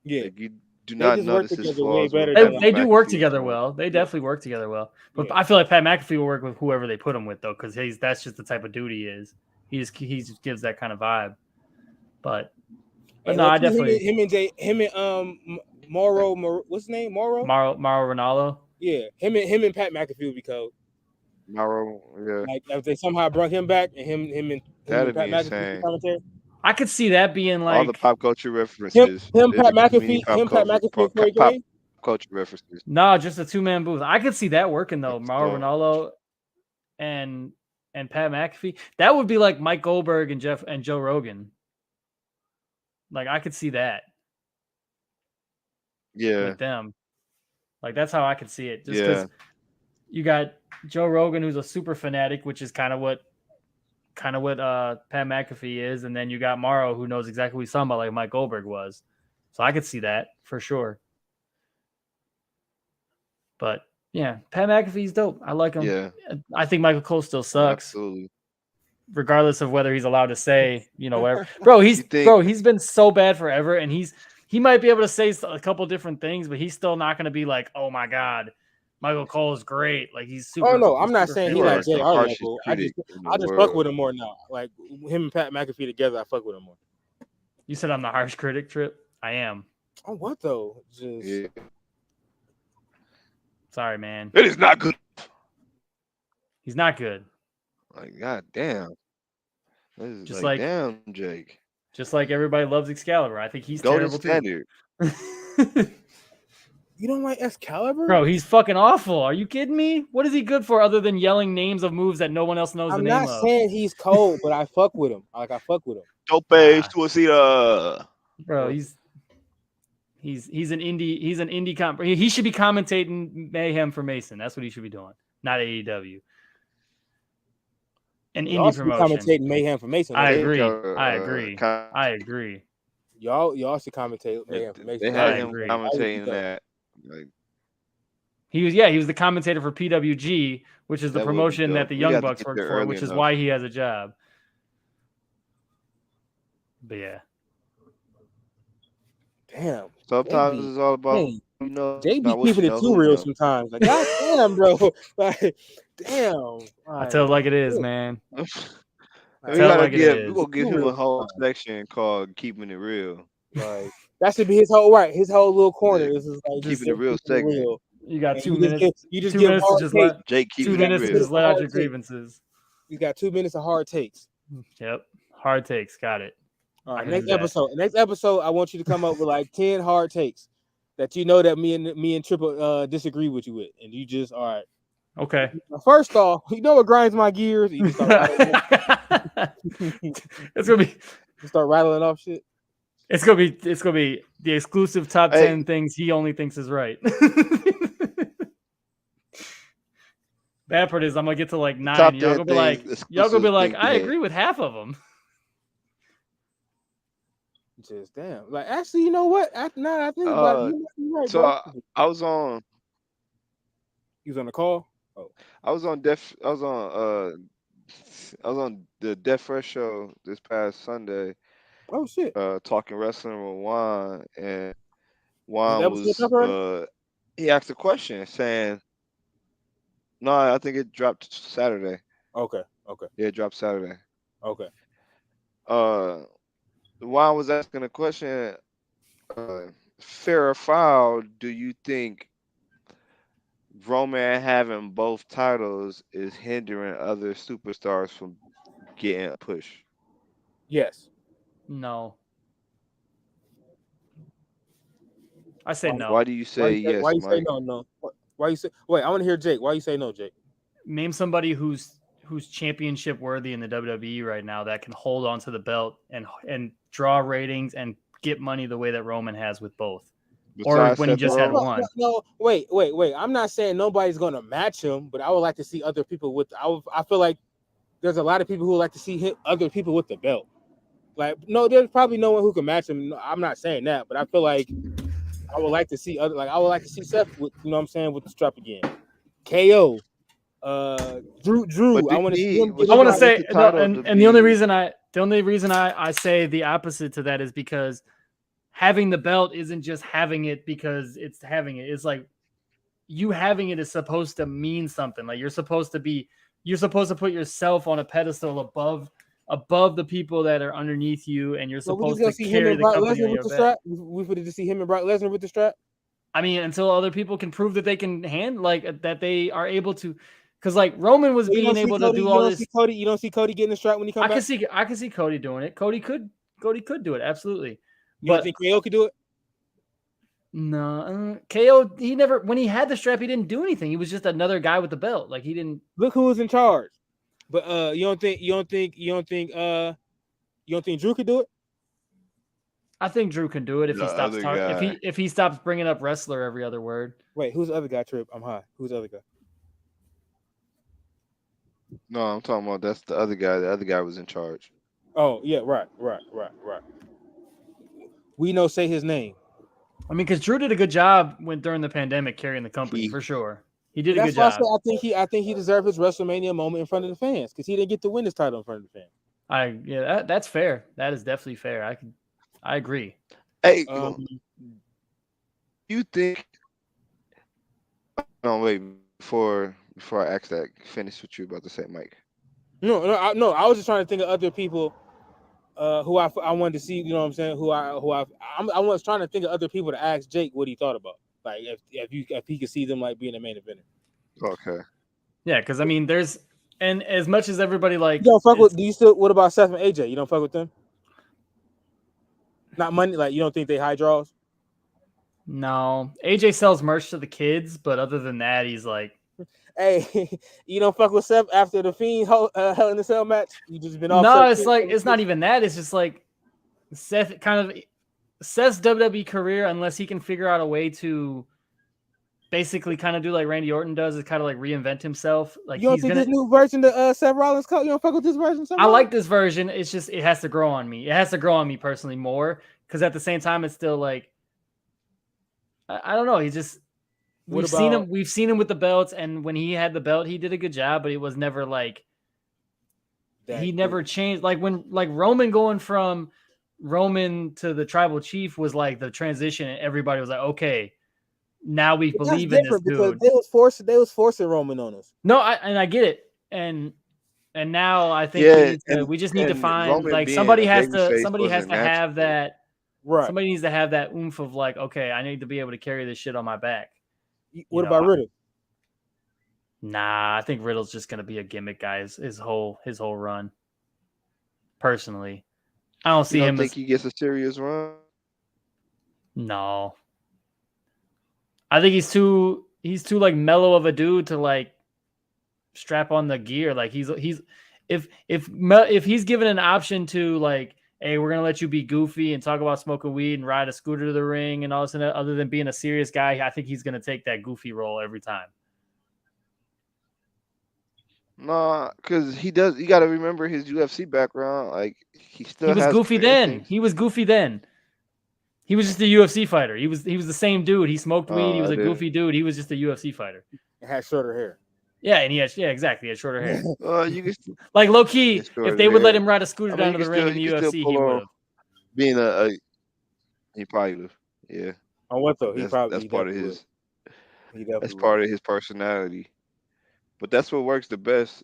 Yeah, like, you do not notice his flaws. They do work together well. They definitely work together well. But I feel like Pat McAfee will work with whoever they put him with, though, because that's just the type of dude he is. He just gives that kind of vibe. But no, I definitely him and Mauro. What's his name? Mauro Ronaldo. Yeah, him and Pat McAfee would be cold. Mauro, yeah, Like if they somehow brought him back and him and that'd Pat be McAfee insane. commentary. I could see that being All the like pop culture references. Him It'd Pat be too many McAfee, and Corey pop Graves. culture references. no, just a 2-man booth. I could see that working though. Let's Mauro go. Ranallo and Pat McAfee. That would be like Mike Goldberg and Joe Rogan. Like I could see that Yeah, with them. Like that's how I could see it. Just yeah, because you got Joe Rogan, who's a super fanatic, which is kind of what Pat McAfee is, and then you got Mauro, who knows exactly what he's talking about, like Mike Goldberg was. So I could see that for sure. But yeah, Pat McAfee's dope. I like him. yeah. I think Michael Cole still sucks, Absolutely. regardless of whether he's allowed to say, whatever. Bro, he's been so bad forever, and he might be able to say a couple different things, but he's still not going to be like, oh my god, Michael Cole is great. Like he's super. Oh no, I'm not saying You he's are at the JR harshest level. critic in the I just fuck world. with him more now. Like him and Pat McAfee together, I fuck with him more. You said I'm the harsh critic, Trip. I am. Oh what though? Just Yeah. Sorry, man. It is not good. He's not good. Like, god damn. This is Just like, like- damn, Jake. Just like everybody loves Excalibur. I think he's Golden terrible standard. too. you don't like Excalibur? Bro, he's fucking awful. Are you kidding me? What is he good for other than yelling names of moves that no one else knows I'm the name not of? saying he's cold, but I fuck with him. Like I fuck with him. Tope Suicida. Bro, he's an indie comp. He should be commentating Mayhem for Mason. That's what he should be doing, not AEW. An Y'all indie should be promotion. commentating Mayhem for Mason. I right? agree. uh, I agree. con- I agree. Y'all should commentate Mayhem for Mason. They I had him agree. commentating that. Like, He was the commentator for PWG, which is the That would be promotion that dope. the We Young got to Bucks get work there for, early which is enough. why he has a job. But yeah. Damn. sometimes Maybe. it's all about Dang. you know. Jay be not what keeping you it know, too who you real know. sometimes. Like, God damn, bro. Like, damn. I tell it like it is, man. We Tell it gotta like it give. is. We're gonna give him a Real whole sometimes. section called "Keeping It Real." Like, that should be his whole his whole little corner. Yeah. This is like Keeping it real segment. You got And 2 you minutes. You just 2 give minutes to hard just takes. let Jake, 2 keeping it minutes to real. just let out Hard your take. grievances. You got 2 minutes of hard takes. Yep. Hard takes. Got it. All I right, can next do that. episode. Next episode, I want you to come up with like 10 hard takes that you know that me and Triple disagree with you with, and you just all right. Okay. First off, you know what grinds my gears? You just start It's gonna be you start rattling off shit. It's gonna be the exclusive top Hey. 10 things he only thinks is right. Bad part is I'm gonna get to like 9. Top Y'all 10 gonna be like, things, I exclusive things. agree with half of them. Just damn. Like actually, you know what? I think about it, you're right, So bro. I was on. You was on the call. I was on the Def Fresh show this past Sunday, Oh shit. talking wrestling with Juan, and that Juan episode was up already? he asked a question saying, "No, I think it dropped Saturday. Okay. Yeah, it dropped Saturday." Okay. Juan was asking a question, fair or foul, do you think Roman having both titles is hindering other superstars from getting a push? Yes. No. I say no. Why do you say yes, Why you say Mike? no? Why you say? Wait, I want to hear Jake. Why you say no, Jake? Name somebody who's championship worthy in the WWE right now that can hold on to the belt and draw ratings and get money the way that Roman has with both. Or Besides when he Seth just had Rollins? one. No, wait. I'm not saying nobody's gonna match him, but I would like to see other people with. I feel like there's a lot of people who would like to see other people with the belt. Like, no, there's probably no one who can match him. No, I'm not saying that, but I feel like I would like to see I would like to see Seth with, you know what I'm saying, with the strap again. KO, Drew. But I want to see him. but I want to you say, want the title and to the only be- reason I say the opposite to that is because having the belt isn't just having it because it's having it. It's like you having it is supposed to mean something. Like you're supposed to put yourself on a pedestal above the people that are underneath you, and you're So we supposed just to gonna see him carry and the Brock company Lesnar on with your the back. strap. We for to see him and Brock Lesnar with the strap. I mean, until other people can prove that they can that they are able to, because like Roman was being able to do all this. You don't see Cody getting the strap when he comes back. I can see Cody doing it. Cody could do it, absolutely. You don't think KO could do it? No, KO. He never, when he had the strap, he didn't do anything. He was just another guy with the belt. Like he didn't. Look who was in charge. But you don't think Drew could do it? I think Drew can do it if he stops talking. If he stops bringing up wrestler every other word. Wait, who's the other guy? Trip, I'm high. Who's the other guy? No, I'm talking about that's the other guy. The other guy was in charge. Oh yeah, right. We know say his name. I mean, because Drew did a good job during the pandemic carrying the company for sure. He did a good job. I think he deserved his WrestleMania moment in front of the fans because he didn't get to win his title in front of the fans. That's fair. That is definitely fair. I agree. Hey, you think? No, wait. Before I ask that, finish what you were about to say, Mike. No. I was just trying to think of other people who I wanted to see. You know what I'm saying? I was trying to think of other people to ask Jake what he thought about. Like if he could see them like being a main eventer. Okay. Yeah, because I mean, and as much as everybody like, you don't fuck with. Do you still? What about Seth and AJ? You don't fuck with them? Not money. Like you don't think they high draws? No, AJ sells merch to the kids, but other than that, he's like, hey, you don't fuck with Seth after the Fiend Hell in the Cell match. You just been off. No, it's like it's not even that. It's just like Seth's WWE career, unless he can figure out a way to basically kind of do like Randy Orton does, is kind of like reinvent himself. Like you don't think this new version of Seth Rollins cut? You don't fuck with this version? I like this version. It's just it has to grow on me. It has to grow on me personally more because at the same time, it's still like I don't know. He just we've seen him with the belts, and when he had the belt, he did a good job, but it was never like he never changed. Like when Roman going from Roman to the tribal chief was like the transition, and everybody was like, okay. Now we believe in this dude. They was forcing Roman on us. No, I get it, and now I think we just need to find Roman like somebody has to have that. Right. Somebody needs to have that oomph of like, okay, I need to be able to carry this shit on my back. What about Riddle? Nah, I think Riddle's just gonna be a gimmick, guys. His whole run. Personally, I don't see him. Think he gets a serious run? No. I think he's too like mellow of a dude to like strap on the gear. Like he's if he's given an option to like, hey, we're gonna let you be goofy and talk about smoking weed and ride a scooter to the ring and all this and that, other than being a serious guy, I think he's gonna take that goofy role every time. No, because he does. You got to remember his UFC background. Like he was goofy then. He was goofy then. He was just a UFC fighter. He was the same dude. He smoked weed. He was a goofy dude. He was just a UFC fighter. He had shorter hair. Yeah, and exactly. He had shorter hair. You can like low key, if they would let him ride a scooter down to the ring in the UFC, he would have. Being he probably would have. Yeah. On what though? That's part of his. That's part of his personality. But that's what works the best,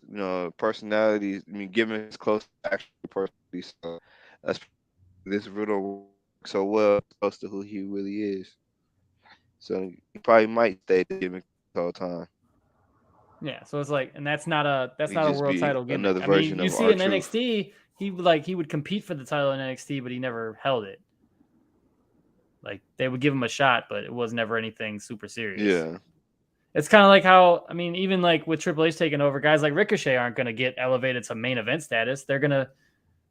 personality. I mean, given his close actual personality, so that's this Riddle so well close to who he really is. So he probably might stay the gimmick the whole time. Yeah, so it's like, and that's not a world title gimmick. Another version you see in NXT, he would compete for the title in NXT, but he never held it. Like they would give him a shot, but it was never anything super serious. Yeah. It's kind of like how, I mean, even like with Triple H taking over, guys like Ricochet aren't going to get elevated to main event status. They're gonna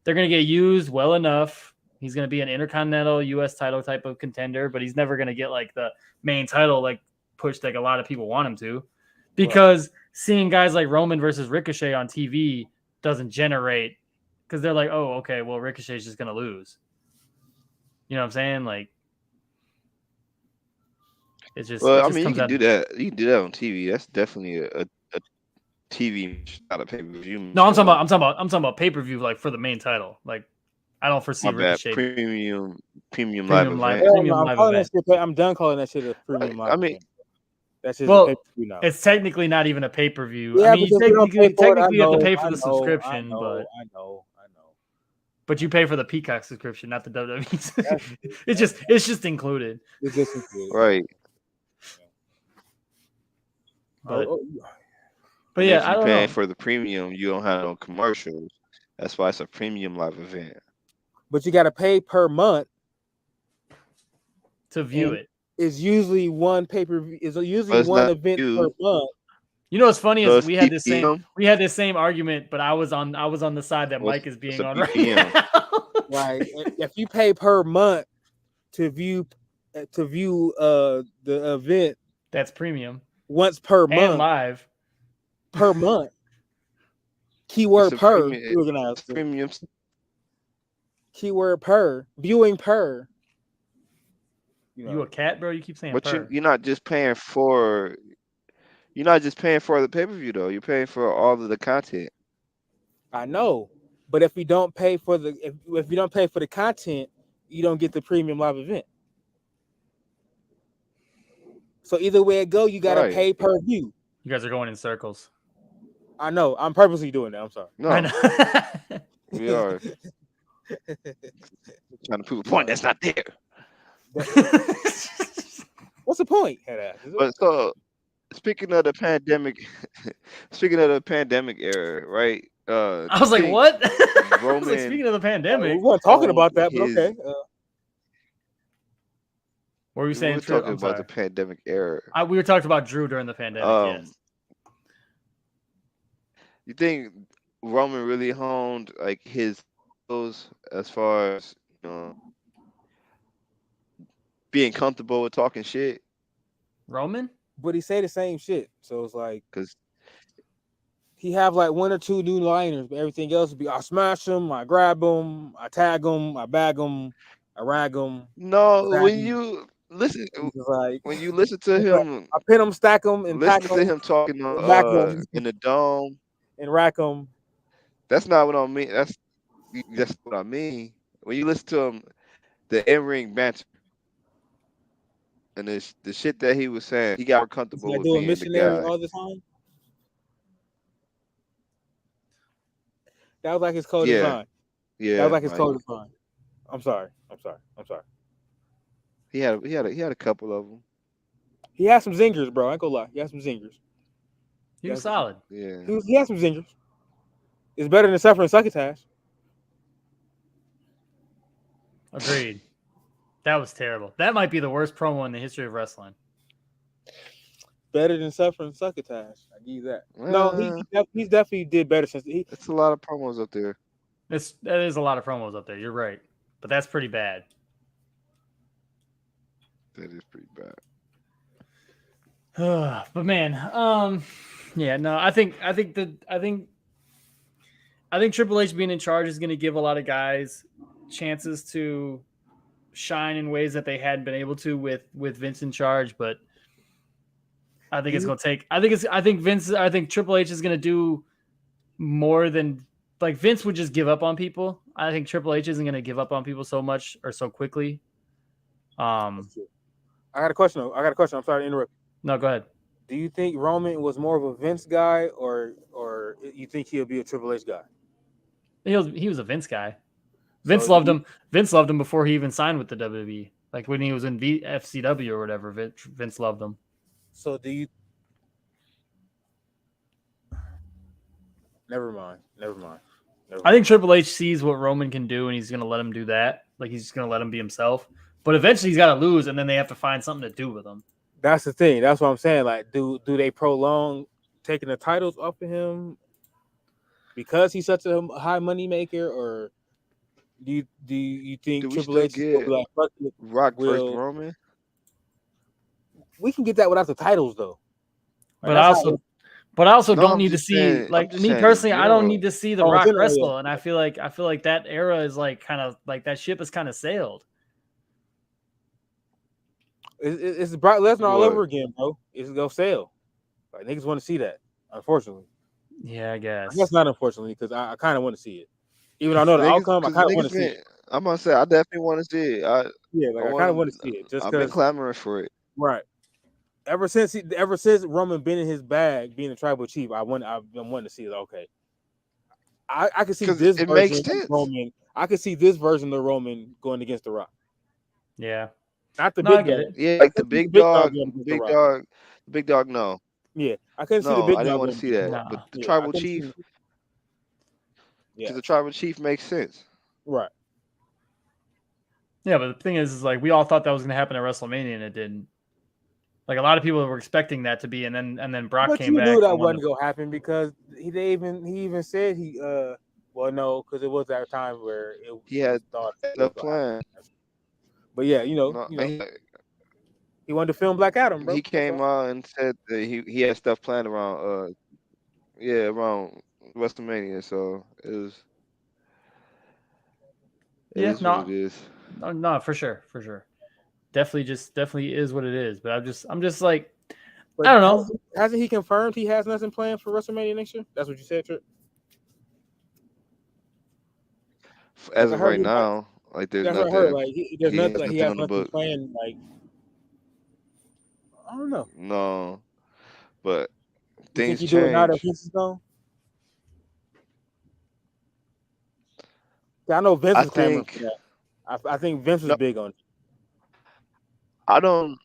get used well enough. He's going to be an intercontinental U.S. title type of contender, but he's never going to get like the main title like pushed like a lot of people want him to, because seeing guys like Roman versus Ricochet on TV doesn't generate, because they're like, oh, okay, well Ricochet's just going to lose. You know what I'm saying? Like it's just. Well, I mean, you can do that. You can do that on TV. That's definitely a TV, not a pay-per-view. No, I'm talking about pay-per-view, like for the main title. Like I don't foresee Ricochet. Premium live event. I'm done calling that shit a premium live. I mean, that's just a pay-per-view now. It's technically not even a pay-per-view. Yeah, I mean, you technically have to pay for the subscription, but I know. But you pay for the Peacock subscription, not the WWE. It's just included. It's just included. Right. But Oh, but And yeah, if I you don't paying know. for the premium, you don't have no commercials. That's why it's a premium live event. but you got to pay per month, To view and it. it's usually one pay-per-view. It's usually But it's one not event per you. month. You know what's funny So is it's we had this PPM. same argument, but I was on the side that Mike is What's being a on right PPM? now. Like if you pay per month to view the event That's premium once per and month, live. keyword It's a per premium. organized It's premium. keyword per viewing per. You a cat, bro? You keep saying But per. you're not just paying for. You're not just paying for the pay-per-view though. You're paying for all of the content. I know, but if you don't pay for if you don't pay for the content, you don't get the premium live event. So either way it go, you got to Right. pay per view. You guys are going in circles. I know. I'm purposely doing that. I'm sorry. I No, know. we are trying to prove a point that's not there. What's the point? But so speaking of the pandemic, era, right? I was like, think what? I was like, Roman speaking of the we pandemic, weren't talking honed about that, but his. okay. what were you We saying, were Trip? talking I'm about the sorry. pandemic era. We were talking about Drew during the pandemic, yes. You think Roman really honed like his skills as far as being comfortable with talking shit? Roman? But he say the same shit, so it's like Because he have like one or two new liners, but everything else would be I smash him, I grab him, I tag him, I bag him, I rag him. no, Bag when 'em. you listen, It's just like when you listen to it's like, him, I pin him, stack him, and pack listen to him, him talking and back him, in the dome. and rack him. That's not what I mean. That's what I mean. When you listen to him, the in-ring banter and the shit that he was saying, he got more He's comfortable like with doing being the missionary guy. all the time. That was like his co-design. That Yeah, was like his Mike. co-design. I'm sorry. He had a couple of them. He had some zingers, bro. I ain't gonna lie. He had some zingers. He was solid. Yeah. He had some zingers. It's better than suffering succotash. Agreed. That was terrible. That might be the worst promo in the history of wrestling. Better than suffering succotash. I give you that. No, he's definitely did better since he. It's a lot of promos up there. That is a lot of promos up there. You're right, but that's pretty bad. That is pretty bad. But man, yeah, no, I think Triple H being in charge is going to give a lot of guys chances to shine in ways that they hadn't been able to with Vince in charge. But I think it's going to take. I think Triple H is going to do more than like Vince would just give up on people. I think Triple H isn't going to give up on people so much or so quickly. I got a question. I'm sorry to interrupt. No, go ahead. Do you think Roman was more of a Vince guy, or you think he'll be a Triple H guy? He was a Vince guy. Vince loved him. Vince loved him before he even signed with the WWE. Like when he was in FCW or whatever, Vince loved him. So do you? Never mind. I think Triple H sees what Roman can do, and he's going to let him do that. Like he's just going to let him be himself. But eventually, he's got to lose, and then they have to find something to do with him. That's the thing. That's what I'm saying. Like, do they prolong taking the titles off of him because he's such a high money maker, or do you think Triple H is gonna be like, fuck it, Rock versus Roman? We can get that without the titles though. But I also don't need to see saying, like me personally. I don't need to see The Rock wrestle, yeah. And I feel like that era is like kind of like that ship has kind of sailed. It's Brock Lesnar all over again, bro. It's gonna sail. Like niggas want to see that. Unfortunately. Yeah, I guess. That's not unfortunately because I kind of want to see it. Even though I know the outcome, I kind of want to see it. I'm gonna say I definitely want to see it. I kind of want to see it. Just I've been clamoring for it. Right. Ever since Roman been in his bag, being a tribal chief, I've been wanting to see it. Okay. I can see this version of Roman. I can see this version of Roman going against The Rock. Yeah. Not the big dog. Yeah, like the big dog. Big dog. No. Yeah, I couldn't see the No, big I didn't dog. want to see that. Nah. But the Yeah, I tribal couldn't see chief, it. Yeah, because the tribal chief makes sense. right. Yeah, but the thing is like we all thought that was going to happen at WrestleMania, and it didn't. Like a lot of people were expecting that to be, and then Brock But came you back. knew that and won wasn't gonna happen because he even said he well no, because it was that time where it He had thought it the was gonna happen. plan. But yeah, No, he wanted to film Black Adam, bro. he That's came all. out and said that he had stuff planned around around WrestleMania. So it Yeah, is what it is. no, for sure. Definitely is what it is. But I'm just like, But I don't know. Hasn't he confirmed he has nothing planned for WrestleMania next year? That's what you said, Trip. As I of heard right now, like there's that's what I heard. nothing. Like there's He nothing. has Like he nothing has on the nothing book. planned. Like I don't know. No, but You think things he do it now that change. Vince is gone? I know Vince I was clamoring for think that. I think Vince was no, big on it. I don't.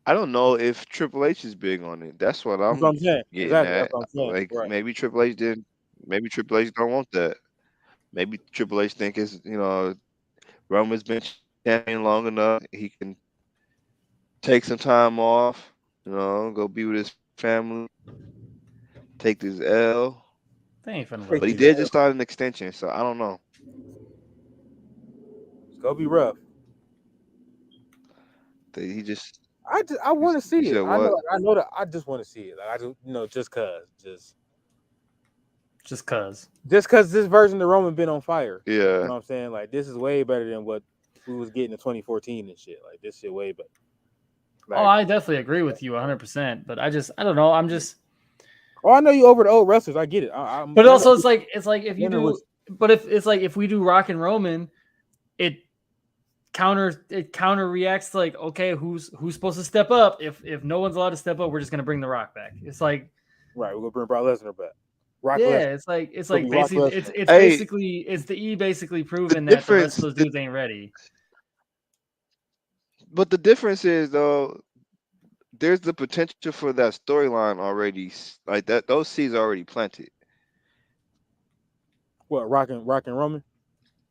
I don't know if Triple H is big on it. That's what That's what I'm I'm saying. getting Exactly. That's at. what I'm saying. Like Right. maybe Triple H didn't. Maybe Triple H don't want that. Maybe Triple H think it's Roman's been champion long enough. He can take some time off. Go be with his family. Take this L. They ain't finna Take let But he him these do did that. just start an extension, so I don't know. It's gonna be rough. He just I want to see you it. said what? I know that I just want to see it. Like I just Just cause. cause this version of Roman been on fire. You know Yeah. what I'm saying? Like this is way better than what we was getting in 2014 and shit. Like this shit way better. Like, I definitely agree with you 100%. But I don't know. I'm just. I know you over the old wrestlers. I get it. But also, it's like if you wondering do. what's- But if we do Rock and Roman, it counter reacts like, okay, who's supposed to step up? If no one's allowed to step up, we're just gonna bring The Rock back. It's like, right, we're gonna bring Brock Lesnar back. Rock yeah, Lesnar. it's It'll like be Rock basically Lesnar. it's Hey, basically it's the E basically proving the that the rest difference, of those dudes ain't ready. but the difference is though, there's the potential for that storyline already. Like that, those seeds are already planted. What Rock and Roman?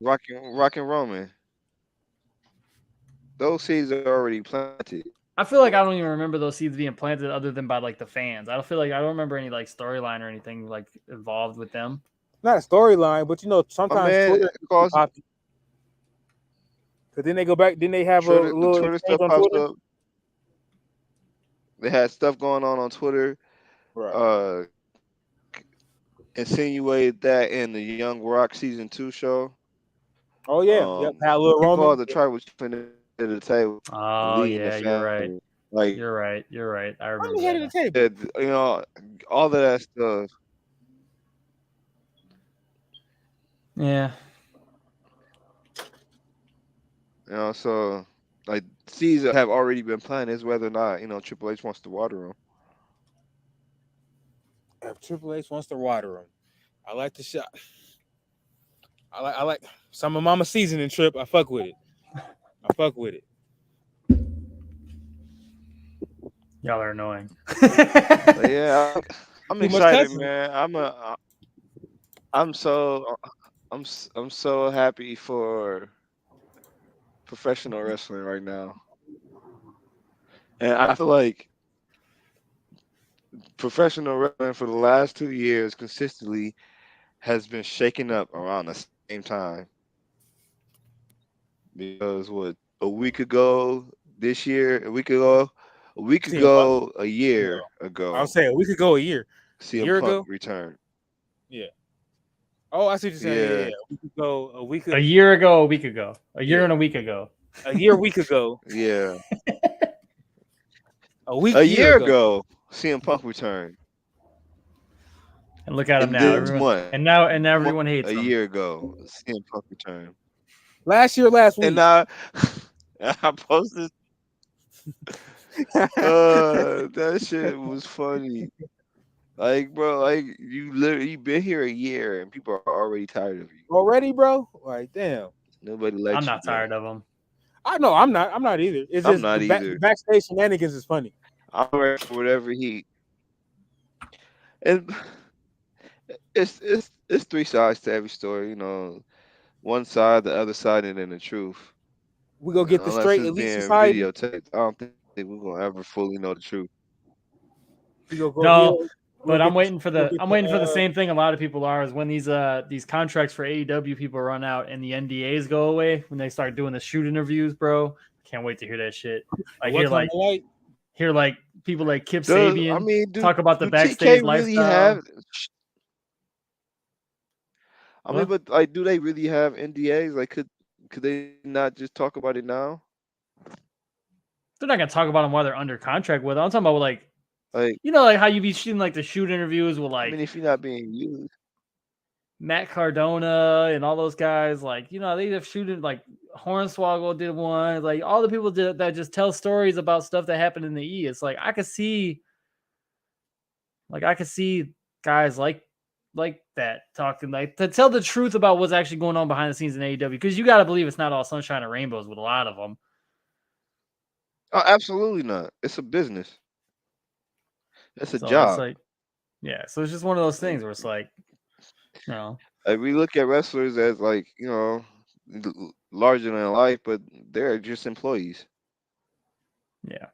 Rock and Roman, those seeds are already planted. I feel like I don't even remember those seeds being planted other than by like the fans. I don't remember any like storyline or anything like involved with them. Not a storyline, but My sometimes man Twitter calls pops. Cause then they go back. Then they have a the little Twitter exchange stuff on pops Twitter. up. They had stuff going on Twitter. Right. Insinuated that in the Young Rock season 2 show. Oh yeah. Yep. Had a little He Roman. called the tribal chief at the table. Oh leading the yeah, you're right. family. Like You're right. I I'm remember the head of the that. table. all of that stuff. Yeah. So like seeds have already been planted. Is whether or not Triple H wants to water them. If Triple H wants to water him, I like the shot. I like some of Mama seasoning, Trip. I fuck with it. Y'all are annoying. But yeah, I'm Too much excited, cussing. man. I'm so happy for professional wrestling right now, and I feel like professional wrestling for the last 2 years consistently has been shaken up around the same time. Because a week ago, this year, a week ago, a year ago, I'll say a week ago, a year. CM year Punk ago? returned. Yeah. Oh, I see what you're saying. Yeah. Yeah. A week ago, a week A year ago, a week ago. A year and a week ago. a year, week ago. Yeah. A year ago, CM Punk returned. And look at him And now. this Everyone, month, and now everyone hates a him. year ago, CM Punk returned. Last week. And I posted. That shit was funny. Like, bro, like you've been here a year and people are already tired of you. Already, bro? Like, damn. Nobody likes you. I'm not tired of him. I know I'm not either. It's I'm just not the either. backstage shenanigans is funny. I'm ready for whatever And it's three sides to every story. You know, one side, the other side, and then the truth. We gonna get the Unless straight it's elite being society. videotaped, I don't think we're gonna ever fully know the truth. We gonna go here. No, We'll but I'm get waiting for we'll the get I'm waiting for the same thing a lot of people are is when these contracts for AEW people run out and the NDAs go away when they start doing the shoot interviews, bro. Can't wait to hear that shit. I what kind of light? hear like people like Kip Does I Sabian mean, do talk about the do backstage TK really have? lifestyle. I mean, What? but like, do they really have NDAs? Like, could they not just talk about it now? They're not gonna talk about them while they're under contract with. I'm talking about like Like, like how you be shooting like the shoot interviews with I mean, like if you're not being used, Matt Cardona and all those guys, like, they have shooting like Hornswoggle did one, like all the people that just tell stories about stuff that happened in the E. It's like I could see guys like that talking like to tell the truth about what's actually going on behind the scenes in AEW because you got to believe it's not all sunshine and rainbows with a lot of them. oh, absolutely not. It's a business. It's a So it's job. like, yeah, so it's just one of those things Like, where it's like, we look at wrestlers as like larger than life, but they're just employees. yeah.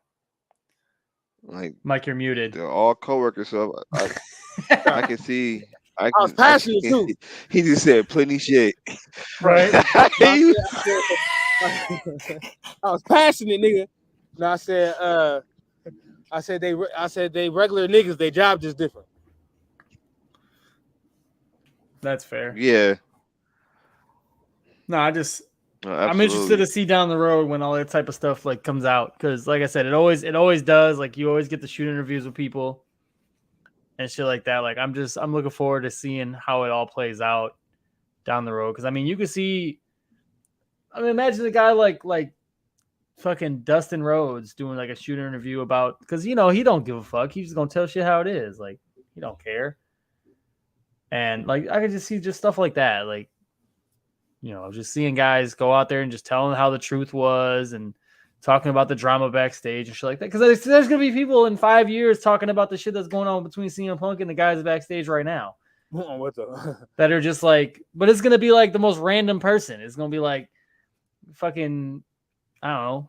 Like Mike, you're muted. they're all coworkers. So I can see. I was passionate too. He just said plenty shit. Right. I was passionate, nigga. No, I said they regular niggas. Their job just different. That's fair. Yeah. No, I'm interested to see down the road when all that type of stuff like comes out because, like I said, it always does. Like you always get the shoot interviews with people and shit like that. Like I'm looking forward to seeing how it all plays out down the road because I mean you could see. I mean, imagine a guy like fucking Dustin Rhodes doing like a shooter interview about because he don't give a fuck. He's just gonna tell shit how it is. Like he don't care. And like I could just see just stuff like that, like just seeing guys go out there and just telling how the truth was and talking about the drama backstage and shit like that. Because there's gonna be people in 5 years talking about the shit that's going on between CM Punk and the guys backstage right now. What the? That are just like, but it's gonna be like the most random person. It's gonna be like fucking, I don't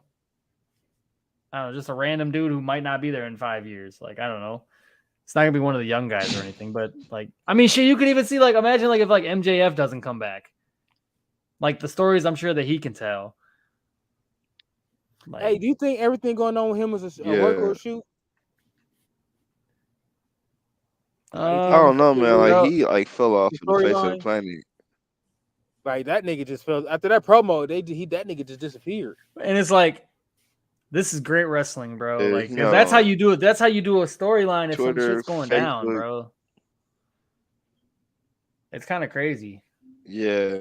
know, just a random dude who might not be there in 5 years. Like I don't know. It's not gonna be one of the young guys or anything, but like, I mean, shit, you could even see like, imagine like if like MJF doesn't come back, like the stories I'm sure that he can tell. Like, hey, do you think everything going on with him is a work or a shoot? I don't know, man. Like he like fell off the face of the planet. Like that nigga just fell after that promo. That nigga just disappeared. And it's like, this is great wrestling, bro. Yeah, like that's how you do it. That's how you do a storyline if some shit's going down, bro. It's kind of crazy. Yeah.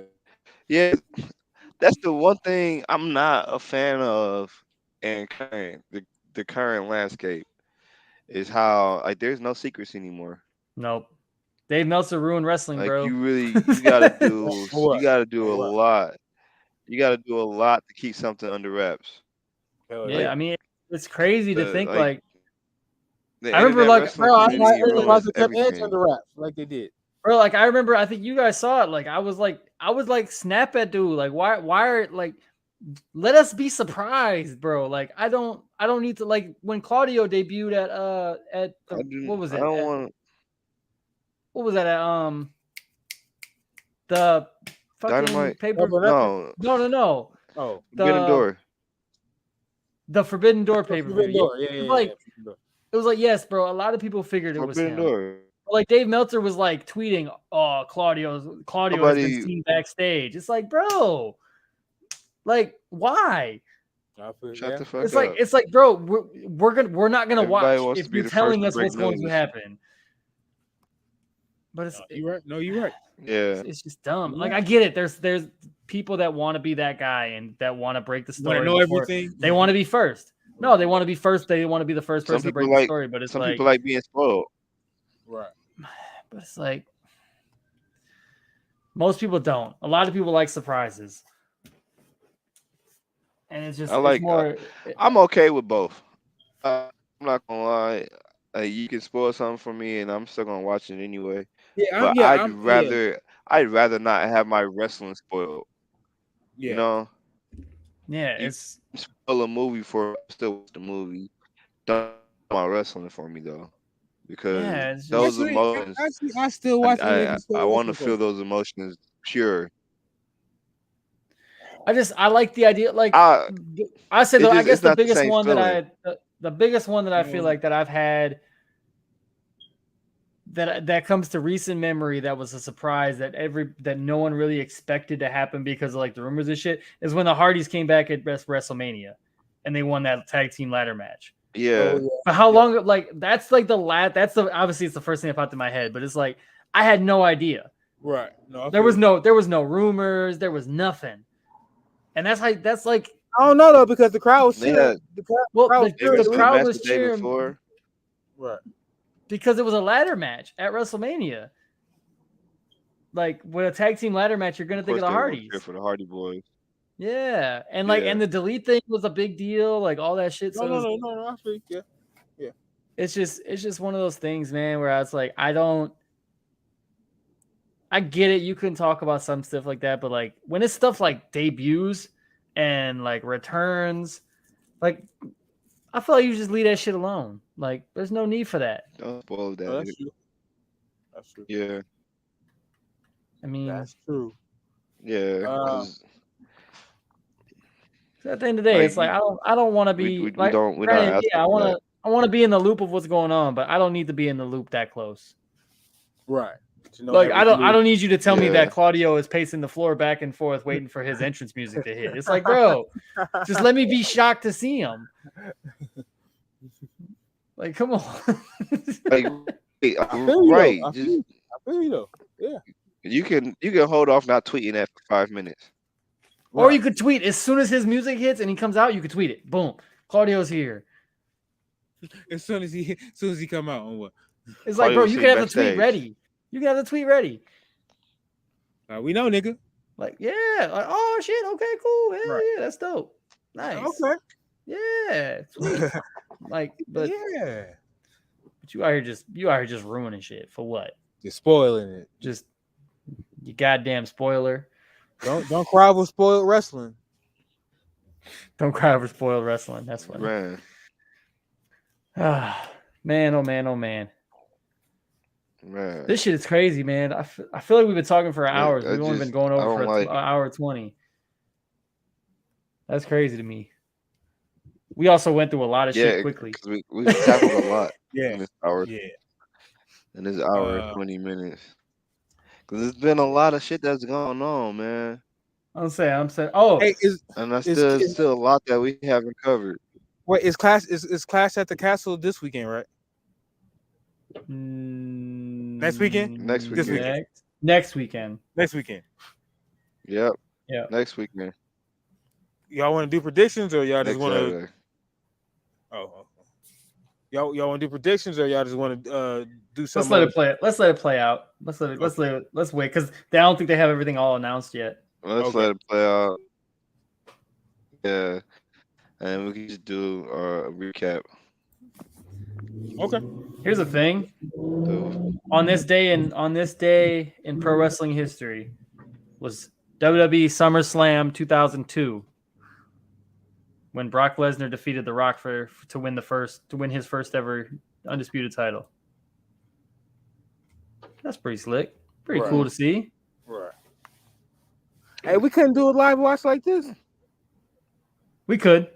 Yeah. That's the one thing I'm not a fan of in the current landscape is how like there's no secrets anymore. Nope. Dave Meltzer ruined wrestling, like, bro. You gotta do a lot. You gotta do a lot to keep something under wraps. Yeah, I mean it's crazy to think like I remember like bro, I kept Edge under wraps like they did. Bro, like I remember, I think you guys saw it. Like I was like, snap at dude. Like why are like, let us be surprised, bro. Like I don't need to like when Claudio debuted at what was it? What was that at the fucking paper? No. Oh, Forbidden Door. The Forbidden Door paper. Yeah. It was like, yes, bro. A lot of people figured it was him. Door. Like Dave Meltzer was like tweeting, "Oh, Claudio has been seen backstage." It's like, bro, like why? Shut the fuck it's up. It's like, bro, we're not gonna watch if you're telling us what's going to happen. But you're right. No, you're right. Yeah, it's just dumb. Like I get it. There's people that want to be that guy and that want to break the story. Know everything. They want to be first. No, they want to be first. They want to be the first person to break the story. But it's some people like being spoiled. Right. But it's like most people don't. A lot of people like surprises. And it's just I'm okay with both. I'm not gonna lie. you can spoil something for me, and I'm still gonna watch it anyway. Yeah, But yeah, I'd rather not have my wrestling spoiled. You yeah. know, Yeah, you it's spoil a movie for me, still watch the movie. Don't spoil my wrestling for me though, because yeah, it's those just Actually, emotions, I still watch it if I you still I want to listen for feel me. those emotions pure. I like the idea. Like I I said, It though, I just guess it's the not the biggest same one that feeling. the biggest one that I feel Mm. like that I've had that comes to recent memory that was a surprise that no one really expected to happen because of like the rumors and shit is when the Hardys came back at WrestleMania and they won that tag team ladder match. Oh Yeah, yeah, For how long? Like that's like that's the obviously it's the first thing that popped in my head, but it's like I had no idea. right. No, I There feel was no rumors, there was nothing, and that's like I don't know though because the crowd was they cheering. had The crowd, well crowd was they cheering. the wrestled a crowd match was the day cheering before. Right. because it was a ladder match at WrestleMania. Like with a tag team ladder match, you're gonna Of think of course, the they were gonna cheer Hardys. for the Hardy Boys. Yeah, and like Yeah, and the delete thing was a big deal, like all that shit. So No. I feel yeah. it's just one of those things, man, where I was like, I get it. You can talk about some stuff like that, but like when it's stuff like debuts and like returns, like I feel like you just leave that shit alone. Like there's no need for that. don't spoil No, that. that's true. That's true. Yeah, I mean, That's true. yeah. Uh, 'Cause, at the end of the day, like it's like I don't want to be like. we're not Granted, yeah, asking for that. I want to be in the loop of what's going on, but I don't need to be in the loop that close. right. But you know, Like have a I don't need you to tell me Yeah. that Claudio is pacing the floor back and forth waiting for his entrance music to hit. It's like, bro, just let me be shocked to see him. Like, come on. Like, I feel you right? though. I Just feel you though. Yeah. you can hold off not tweeting that for 5 minutes. Or Right. you could tweet as soon as his music hits and he comes out, you could tweet it. Boom. Claudio's here. As soon as he come out on what? It's like, bro, Claudio's you sitting can have the tweet backstage. ready. You can have the tweet ready. We know, nigga. Like, yeah. Like, oh shit. Okay, cool. Hell Right. yeah, that's dope. Nice. Okay. Yeah. Sweet. Like, but Yeah. you out here just ruining shit for what? Just spoiling it. Just you goddamn spoiler. Don't cry over spoiled wrestling. Don't cry over spoiled wrestling. That's funny. Man, Ah, man, oh man, oh man. man. This shit is crazy, man. I feel like we've been talking for hours. I We've only been just- going I over don't for like an it. hour 20. That's crazy to me. We also went through a lot of Yeah, shit quickly. because we tackled a lot in Yeah. this hour. Yeah. In this hour and Uh, 20 minutes. Because there's been a lot of shit that's going on, man. I'm saying. Oh, Hey, And that's Is- still a lot that we haven't covered. is Clash at the castle this weekend, right? next weekend? Next This weekend. Next weekend. Next weekend. Yep. Yeah. Next weekend. Y'all want to do predictions or y'all just Next want to? Saturday. Oh, y'all want to do predictions or y'all just want to do Let's something? let it play. Let's let it play out. Let's wait because I don't think they have everything all announced yet. Let's Okay. let it play out. Yeah. And we can just do a recap. Okay. Here's the thing. Of, On this day in pro wrestling history was WWE SummerSlam 2002 when Brock Lesnar defeated The Rock to win his first ever undisputed title. That's pretty slick. Pretty Right. cool to see. Right. Hey, we couldn't do a live watch like this. We could.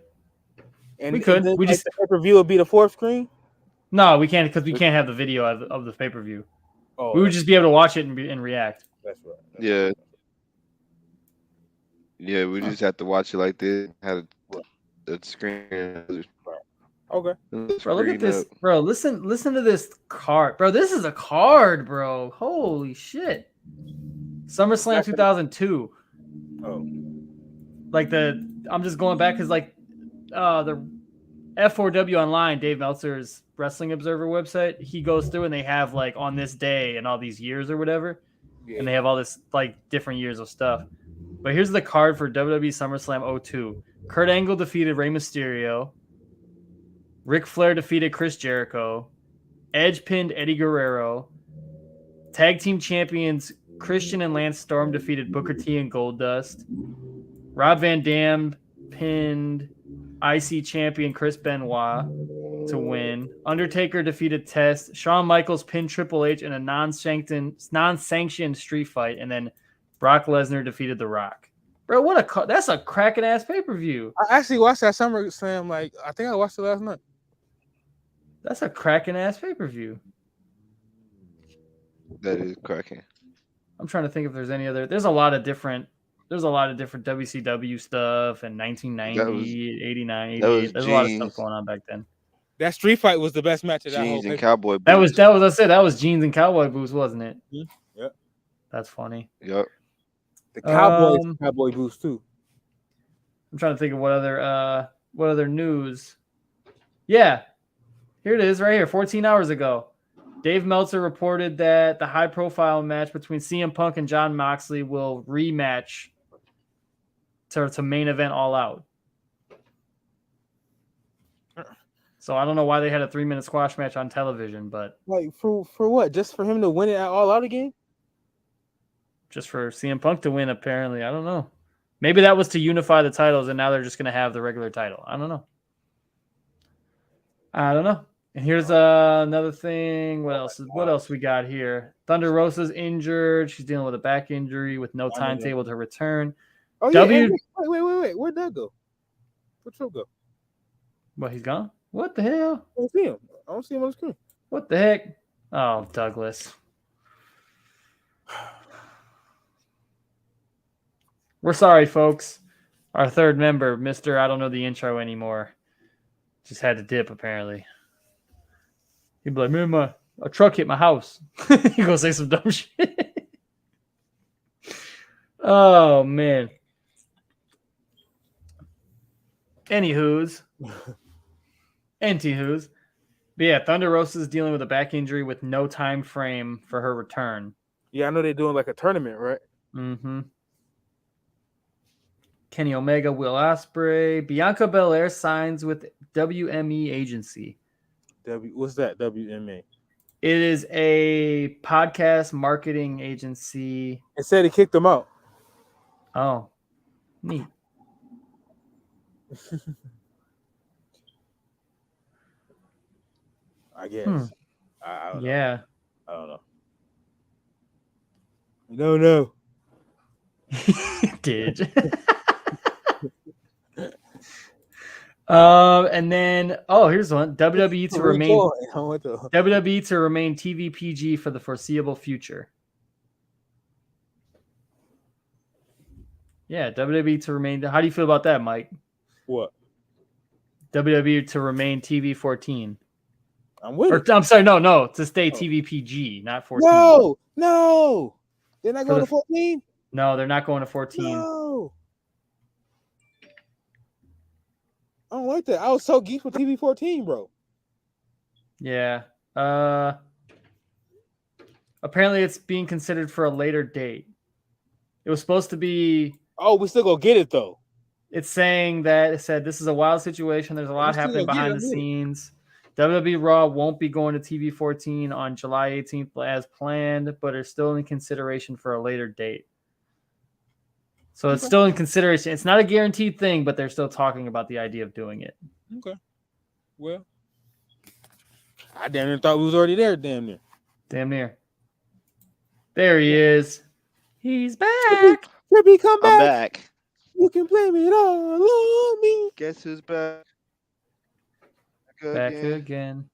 And We could. and then, We like, just- the pay-per-view would be the fourth screen. No, we can't because we can't have the video of the pay-per-view. Oh, We would just be able to watch it and react. that's right. yeah. Yeah, we just have to watch it like this. Had the screen. Okay. Bro, look at this. Bro, listen to this card. Bro, this is a card, bro. Holy shit. SummerSlam 2002. Oh. Like I'm just going back because like the F4W Online, Dave Meltzer's Wrestling Observer website, he goes through and they have like on this day and all these years or whatever. Yeah. And they have all this like different years of stuff. But here's the card for WWE SummerSlam 02. Kurt Angle defeated Rey Mysterio. Ric Flair defeated Chris Jericho. Edge pinned Eddie Guerrero. Tag team champions Christian and Lance Storm defeated Booker T and Goldust. Rob Van Dam pinned IC champion Chris Benoit to win. Undertaker defeated Test. Shawn Michaels pinned Triple H in a non-sanctioned street fight, and then Brock Lesnar defeated The Rock. Bro, that's a cracking ass pay-per-view. I actually watched that SummerSlam. Like, I think I watched it last night. That's a cracking ass pay-per-view. That is cracking. I'm trying to think if there's any other. There's a lot of different WCW stuff and 1990, 89, 88. There's a lot of stuff going on back then. That street fight was the best match of that whole Jeans and thing. cowboy boots. That was jeans and cowboy boots, wasn't it? Yep. That's funny. Yep. The Cowboys, cowboy boots too. I'm trying to think of what other news. Yeah, here it is right here. 14 hours ago, Dave Meltzer reported that the high-profile match between CM Punk and Jon Moxley will rematch to main event All Out. So I don't know why they had a 3-minute squash match on television, but like for what? Just for him to win it at All Out again? Just for CM Punk to win, apparently. I don't know. Maybe that was to unify the titles, and now they're just going to have the regular title. I don't know. And here's another thing. What else we got here? Thunder Rosa's injured. She's dealing with a back injury with no timetable to return. Oh yeah. Wait. Where'd that go? Where'd Triple go? What, he's gone? What the hell? I don't see him. I don't see him on the screen. What the heck? Oh, Douglas. We're sorry, folks. Our third member, Mr. I don't know the intro anymore, just had to dip, apparently. He'd be like, man, a truck hit my house. He gonna say some dumb shit. Oh, man. Anywho's. But yeah, Thunder Rosa is dealing with a back injury with no time frame for her return. Yeah, I know they're doing like a tournament, right? Mm-hmm. Kenny Omega, Will Ospreay, Bianca Belair signs with WME Agency. What's that? WMA. It is a podcast marketing agency. It said he kicked them out. Oh, neat. I guess. I don't know. Yeah. I don't know. No. Did. And then here's one. WWE to remain TVPG for the foreseeable future. Yeah, WWE to remain. How do you feel about that, Mike? What? WWE to remain TV 14. I'm with it. I'm sorry, no, to stay TVPG, not 14. No. They're not going to 14? No, they're not going to 14. No. I don't like that. I was so geeked with TV 14, bro. Yeah. Apparently it's being considered for a later date. It was supposed to be. Oh, we still gonna get it though. It's saying that it said this is a wild situation. There's a lot happening behind the scenes. WWE Raw won't be going to TV 14 on July 18th as planned, but are still in consideration for a later date. So it's still in consideration. It's not a guaranteed thing, but they're still talking about the idea of doing it. Okay. Well, I damn near thought we was already there. Damn near. There he is. He's back. Trippy, come back. I'm back. You can blame it all on me. Guess who's back? Back again.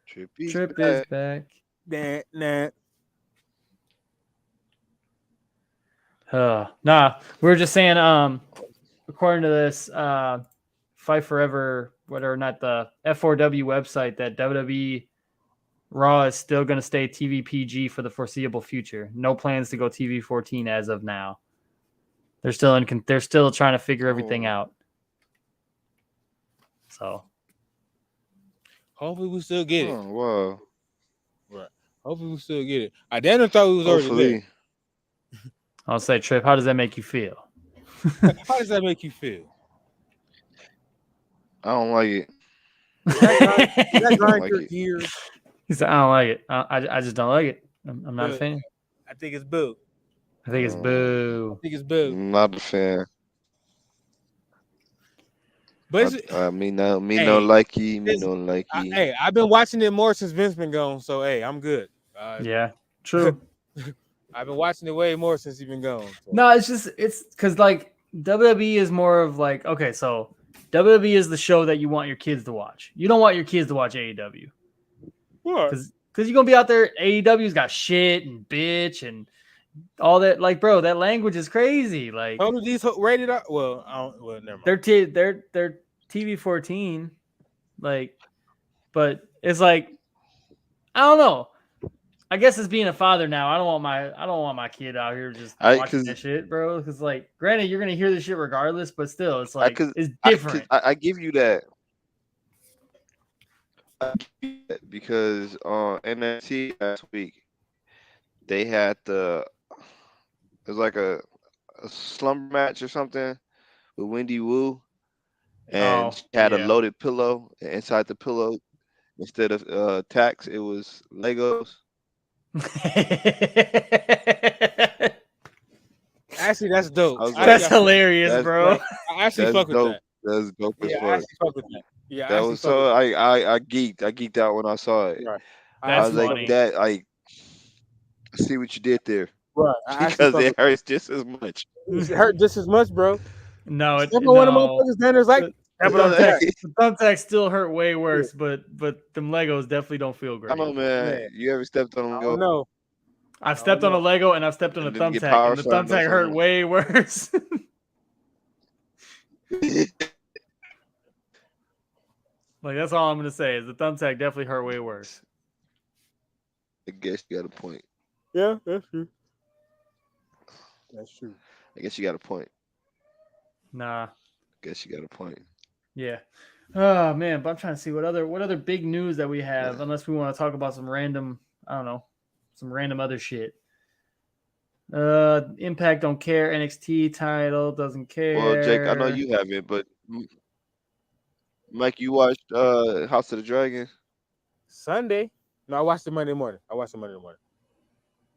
Trippy's Trip back. is back. Nah. Nah, we were just saying, according to this Fight Forever, whether or not the F4W website, that WWE Raw is still going to stay TV PG for the foreseeable future. No plans to go TV 14 as of now. They're still trying to figure everything out. So hopefully we still get it. Oh, wow. Right. Hopefully we still get it. I damn near thought we was already there. I'll say, Trip, how does that make you feel? How does that make you feel? I don't like it. That grind took years. He said, I don't like it. I just don't like it. I'm not a Boo. fan. I think it's boo. I think it's boo. I think it's boo. Not a fan. But it's, Me no Hey, likey. Me it's- no likey. hey, I've been watching it more since Vince been gone, so hey, I'm good. Yeah, true. I've been watching it way more since he's been gone. So. No, it's because like WWE is more of like, okay, so WWE is the show that you want your kids to watch. You don't want your kids to watch AEW What? because you're gonna be out there. AEW's got shit and bitch and all that. Like, bro, that language is crazy. Like, How do these rated out? Well, I don't. Well, never mind. they're TV 14, like, but it's like I don't know. I guess it's being a father now. I don't want my kid out here just watching that shit, bro. Because like, granted, you're gonna hear this shit regardless, but still, it's like it's different. I give you that. Because on NXT last week, they had it was like a slumber match or something with Wendy Wu, and she had a loaded pillow, and inside the pillow, instead of tacks, it was Legos. Actually, that's dope. That's hilarious, bro. I actually fuck with that. That's dope as fuck. I actually fuck with that. Yeah, that was so. I geeked out when I saw it. Right. I was like, that. I see what you did there. Right. Because it hurts just as much. It hurt just as much, bro. No, one of my motherfuckers down there's like the thumbtacks still hurt way worse, but them Legos definitely don't feel great. Come on, man. You ever stepped on a Lego? No. I've stepped on a Lego and I've stepped on a thumbtack, and the thumbtack hurt way worse. Like, that's all I'm gonna say is the thumbtack definitely hurt way worse. I guess you got a point. Yeah, that's true. That's true. I guess you got a point. Nah. Guess you got a point. Yeah. Oh man, but I'm trying to see what other big news that we have, unless we want to talk about some random, I don't know, some random other shit. Impact don't care. NXT title doesn't care. Well, Jake, I know you haven't, but Mike, you watched House of the Dragon? Sunday? No, I watched it Monday morning.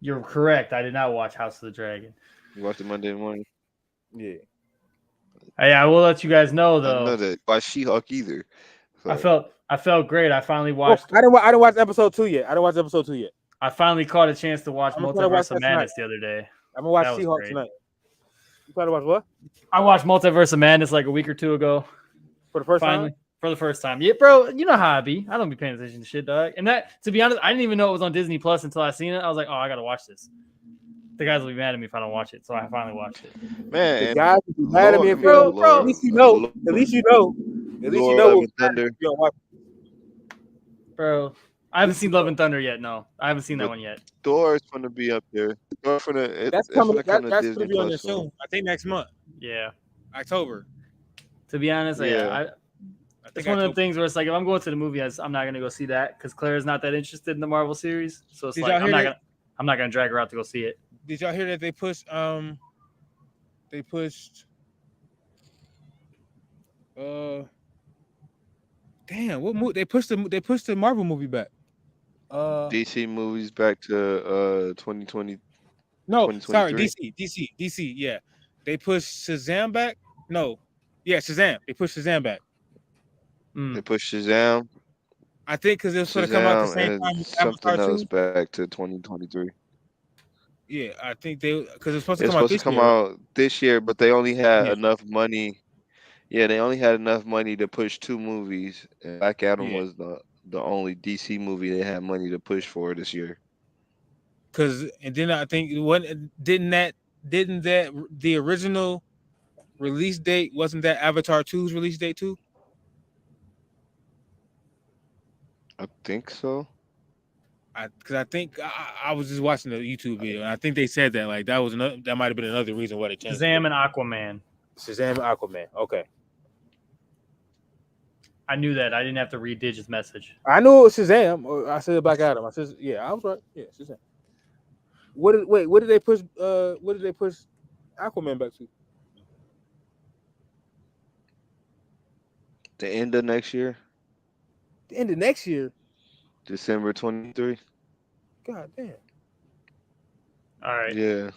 You're correct. I did not watch House of the Dragon. You watched it Monday morning? Yeah. Hey, I will let you guys know though. I know that. By She-Hulk either. So. I felt great. I finally watched. I didn't watch episode 2 yet. I finally caught a chance to watch Multiverse of Madness the other day. I'm gonna watch She-Hulk tonight. You trying to watch what? I watched Multiverse of Madness like a week or two ago. For the first time? For the first time. Yeah, bro, you know how I be. I don't be paying attention to shit, dog. And that, to be honest, I didn't even know it was on Disney Plus until I seen it. I was like, oh, I gotta watch this. The guys will be mad at me if I don't watch it, so I finally watched it. Man, the guys will be mad at me if bro. At least you know. At least you know. Love and Thunder. Bro, I haven't seen Love and Thunder yet. No, I haven't seen that one yet. Thor is going to be up there. That's coming. That's going to be on there soon. I think next month. Yeah, October. To be honest, it's one of the things where it's like, if I'm going to the movie, I'm not going to go see that because Claire's not that interested in the Marvel series. So it's like I'm not gonna drag her out to go see it. Did y'all hear that they pushed damn, what movie they pushed the Marvel movie back? DC movies back to 2020. No, sorry, DC, yeah. They pushed Shazam back? No. Yeah, Shazam. They pushed Shazam back. They pushed Shazam. I think because it was going to come out the same time as something else back to 2023. Yeah, I think because it's supposed to come out this year, but they only had enough money. Yeah, they only had enough money to push 2 movies, and Black Adam was the only DC movie they had money to push for this year. And then I think didn't that the original release date, wasn't that Avatar 2's release date too? I think so. Because I think I was just watching the YouTube video, and I think they said that like that might have been another reason why they changed. Shazam and Aquaman. Okay. I knew that. I didn't have to read Digit's message. I knew it was Shazam. Or I said Black Adam. I said, yeah, I was right. Yeah, Shazam. What did they push? What did they push Aquaman back to? The end of next year. The end of next year. December 23. God damn. All right. Yeah.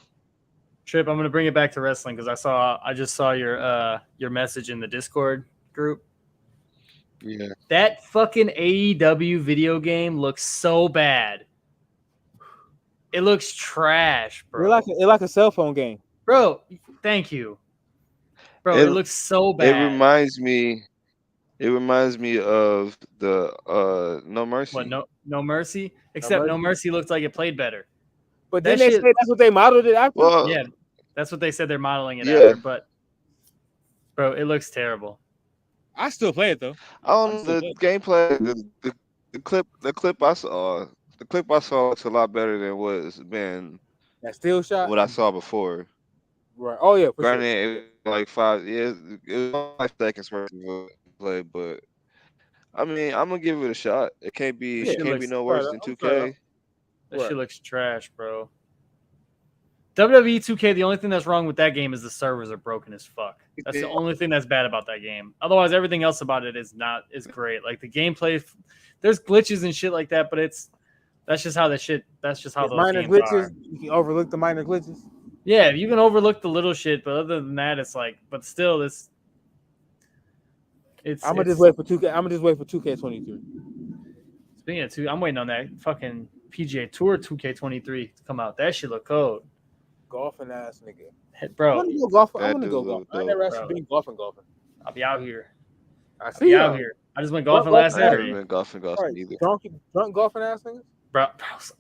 Trip, I'm gonna bring it back to wrestling because I just saw your message in the Discord group. Yeah. That fucking AEW video game looks so bad. It looks trash, bro. It's like a cell phone game. Bro, thank you. Bro, it looks so It bad. reminds me of the No Mercy. What, no Mercy? Except No Mercy looks like it played better. But then they say that's what they modeled it after? Well, Yeah, that's what they said they're modeling it Yeah. after, but bro, it looks terrible. I still play it though. I don't know the gameplay. The clip I saw. The clip I saw looks a lot better than what's been That still shot? what I saw before. Right. Oh yeah, for Granted, sure. it was like 5 years. It was 5 seconds worth of play, but I mean, I'm gonna give it a shot. It can't be. Yeah. It can't be no worse than 2K. That shit looks trash, bro. WWE 2K, the only thing that's wrong with that game is the servers are broken as fuck. That's the only thing that's bad about that game. Otherwise, everything else about it is great. Like the gameplay, there's glitches and shit like that, but that's just how those minor games glitches. are. You can overlook the minor glitches. Yeah, you can overlook the little shit, but other than that, it's like, but still, it's. I'm gonna just wait for 2K. I'm gonna just wait for 2K23. Speaking of I'm waiting on that fucking PGA Tour 2K23 to come out. That shit look cold. Golfing ass nigga. Bro, I want to go golfing. I That want to dude go look golfing. I never dope. actually been golfing. I'll be out here. I I'll see be you out here. I just went golfing last I never Saturday. been golfing Right. either. Drunk golfing ass niggas. Bro,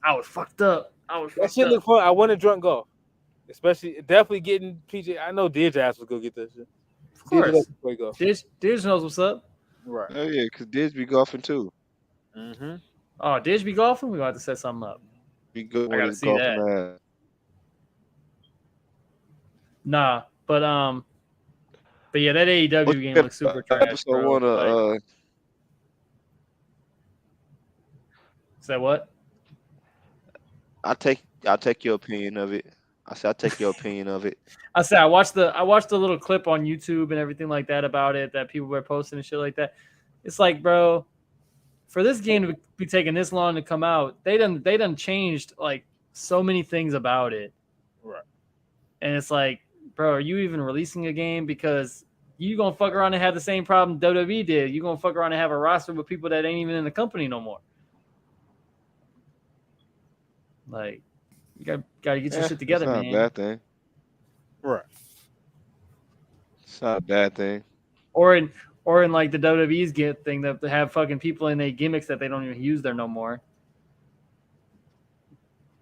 I was fucked up. That shit look fun. I want to drunk golf, especially definitely getting PJ. I know Didge ass was go get that shit. Of course. Golf. Didge knows what's up. Right. Oh yeah, because Diz be golfing too. Mm-hmm. Oh, Didge be golfing? We're going to have to set something up. Be good I with gotta his see golfing ass. Nah, but yeah, that AEW game looks super trash, Episode bro. one of Is that what? I'll take your opinion of it. I said I'll take your opinion of it. I said I watched the little clip on YouTube and everything like that about it that people were posting and shit like that. It's like, bro, for this game to be taking this long to come out, they done changed like so many things about it. Right. And it's like, bro, are you even releasing a game? Because you gonna fuck around and have the same problem WWE did. You gonna fuck around and have a roster with people that ain't even in the company no more. Like, you gotta get your shit together, it's not man. a bad thing. Right. It's not a bad thing. Or in like the WWE's get thing that they have fucking people in their gimmicks that they don't even use there no more.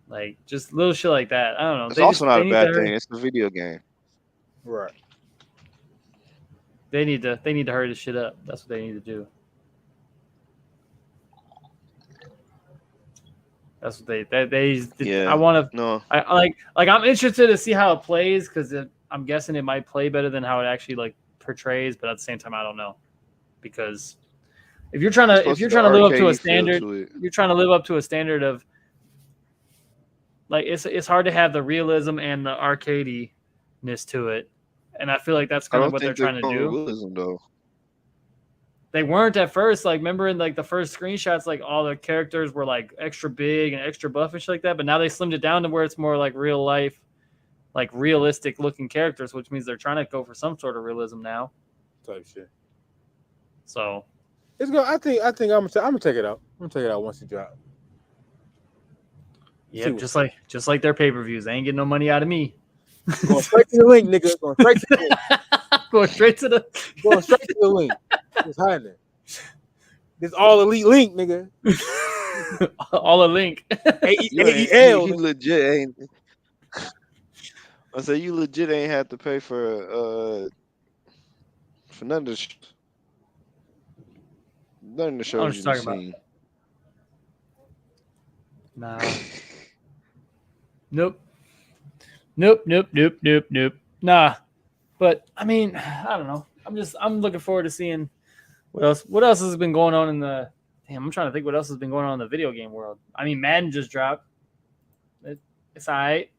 Like just little shit like that. I don't know. It's also not a bad thing. It's a video game. Right. They need to hurry this shit up. That's what they need to do. That's what they Yeah. I want to. No. I like. I'm interested to see how it plays because I'm guessing it might play better than how it actually like portrays. But at the same time, I don't know because if you're trying to live up to a standard, you're trying to live up to a standard of like it's hard to have the realism and the arcadiness to it, and I feel like that's kind of what they're trying to do. Realism, though. They weren't at first. Like, remember in like the first screenshots, like all the characters were like extra big and extra buff and shit like that. But now they slimmed it down to where it's more like real life, like realistic looking characters, which means they're trying to go for some sort of realism now. Type shit. So it's good. I think I'm gonna check it out. I'm gonna check it out once it drops. yeah, just like their pay-per-views. They ain't getting no money out of me. Going straight to the link, nigga. Going straight to the link. Going straight to the link. It's hiding. This all elite link, nigga. All a link. AEL. You legit ain't. I say you legit ain't have to pay for none of the shows. None of the shows you've seen. Nah. Nope. Nah. But I mean, I don't know. I'm looking forward to seeing what else has been going on in the I'm trying to think what else has been going on in the video game world. I mean, Madden just dropped. It's all right.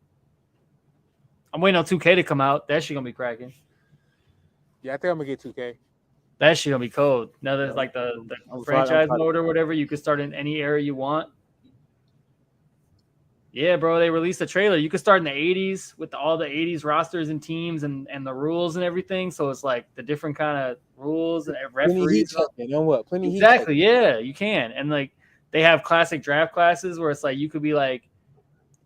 I'm waiting on 2K to come out. That shit gonna be cracking. Yeah, I think I'm gonna get 2K. That shit gonna be cold. Now there's like the I'm franchise excited. mode or whatever. You could start in any era you want. Yeah, bro. They released a trailer. You could start in the 80s with all the 80s rosters and teams and the rules and everything. So it's like the different kind of rules and Plenty heat referees. check, you know what? Plenty heat Exactly. Yeah, you can. And like they have classic draft classes where it's like you could be like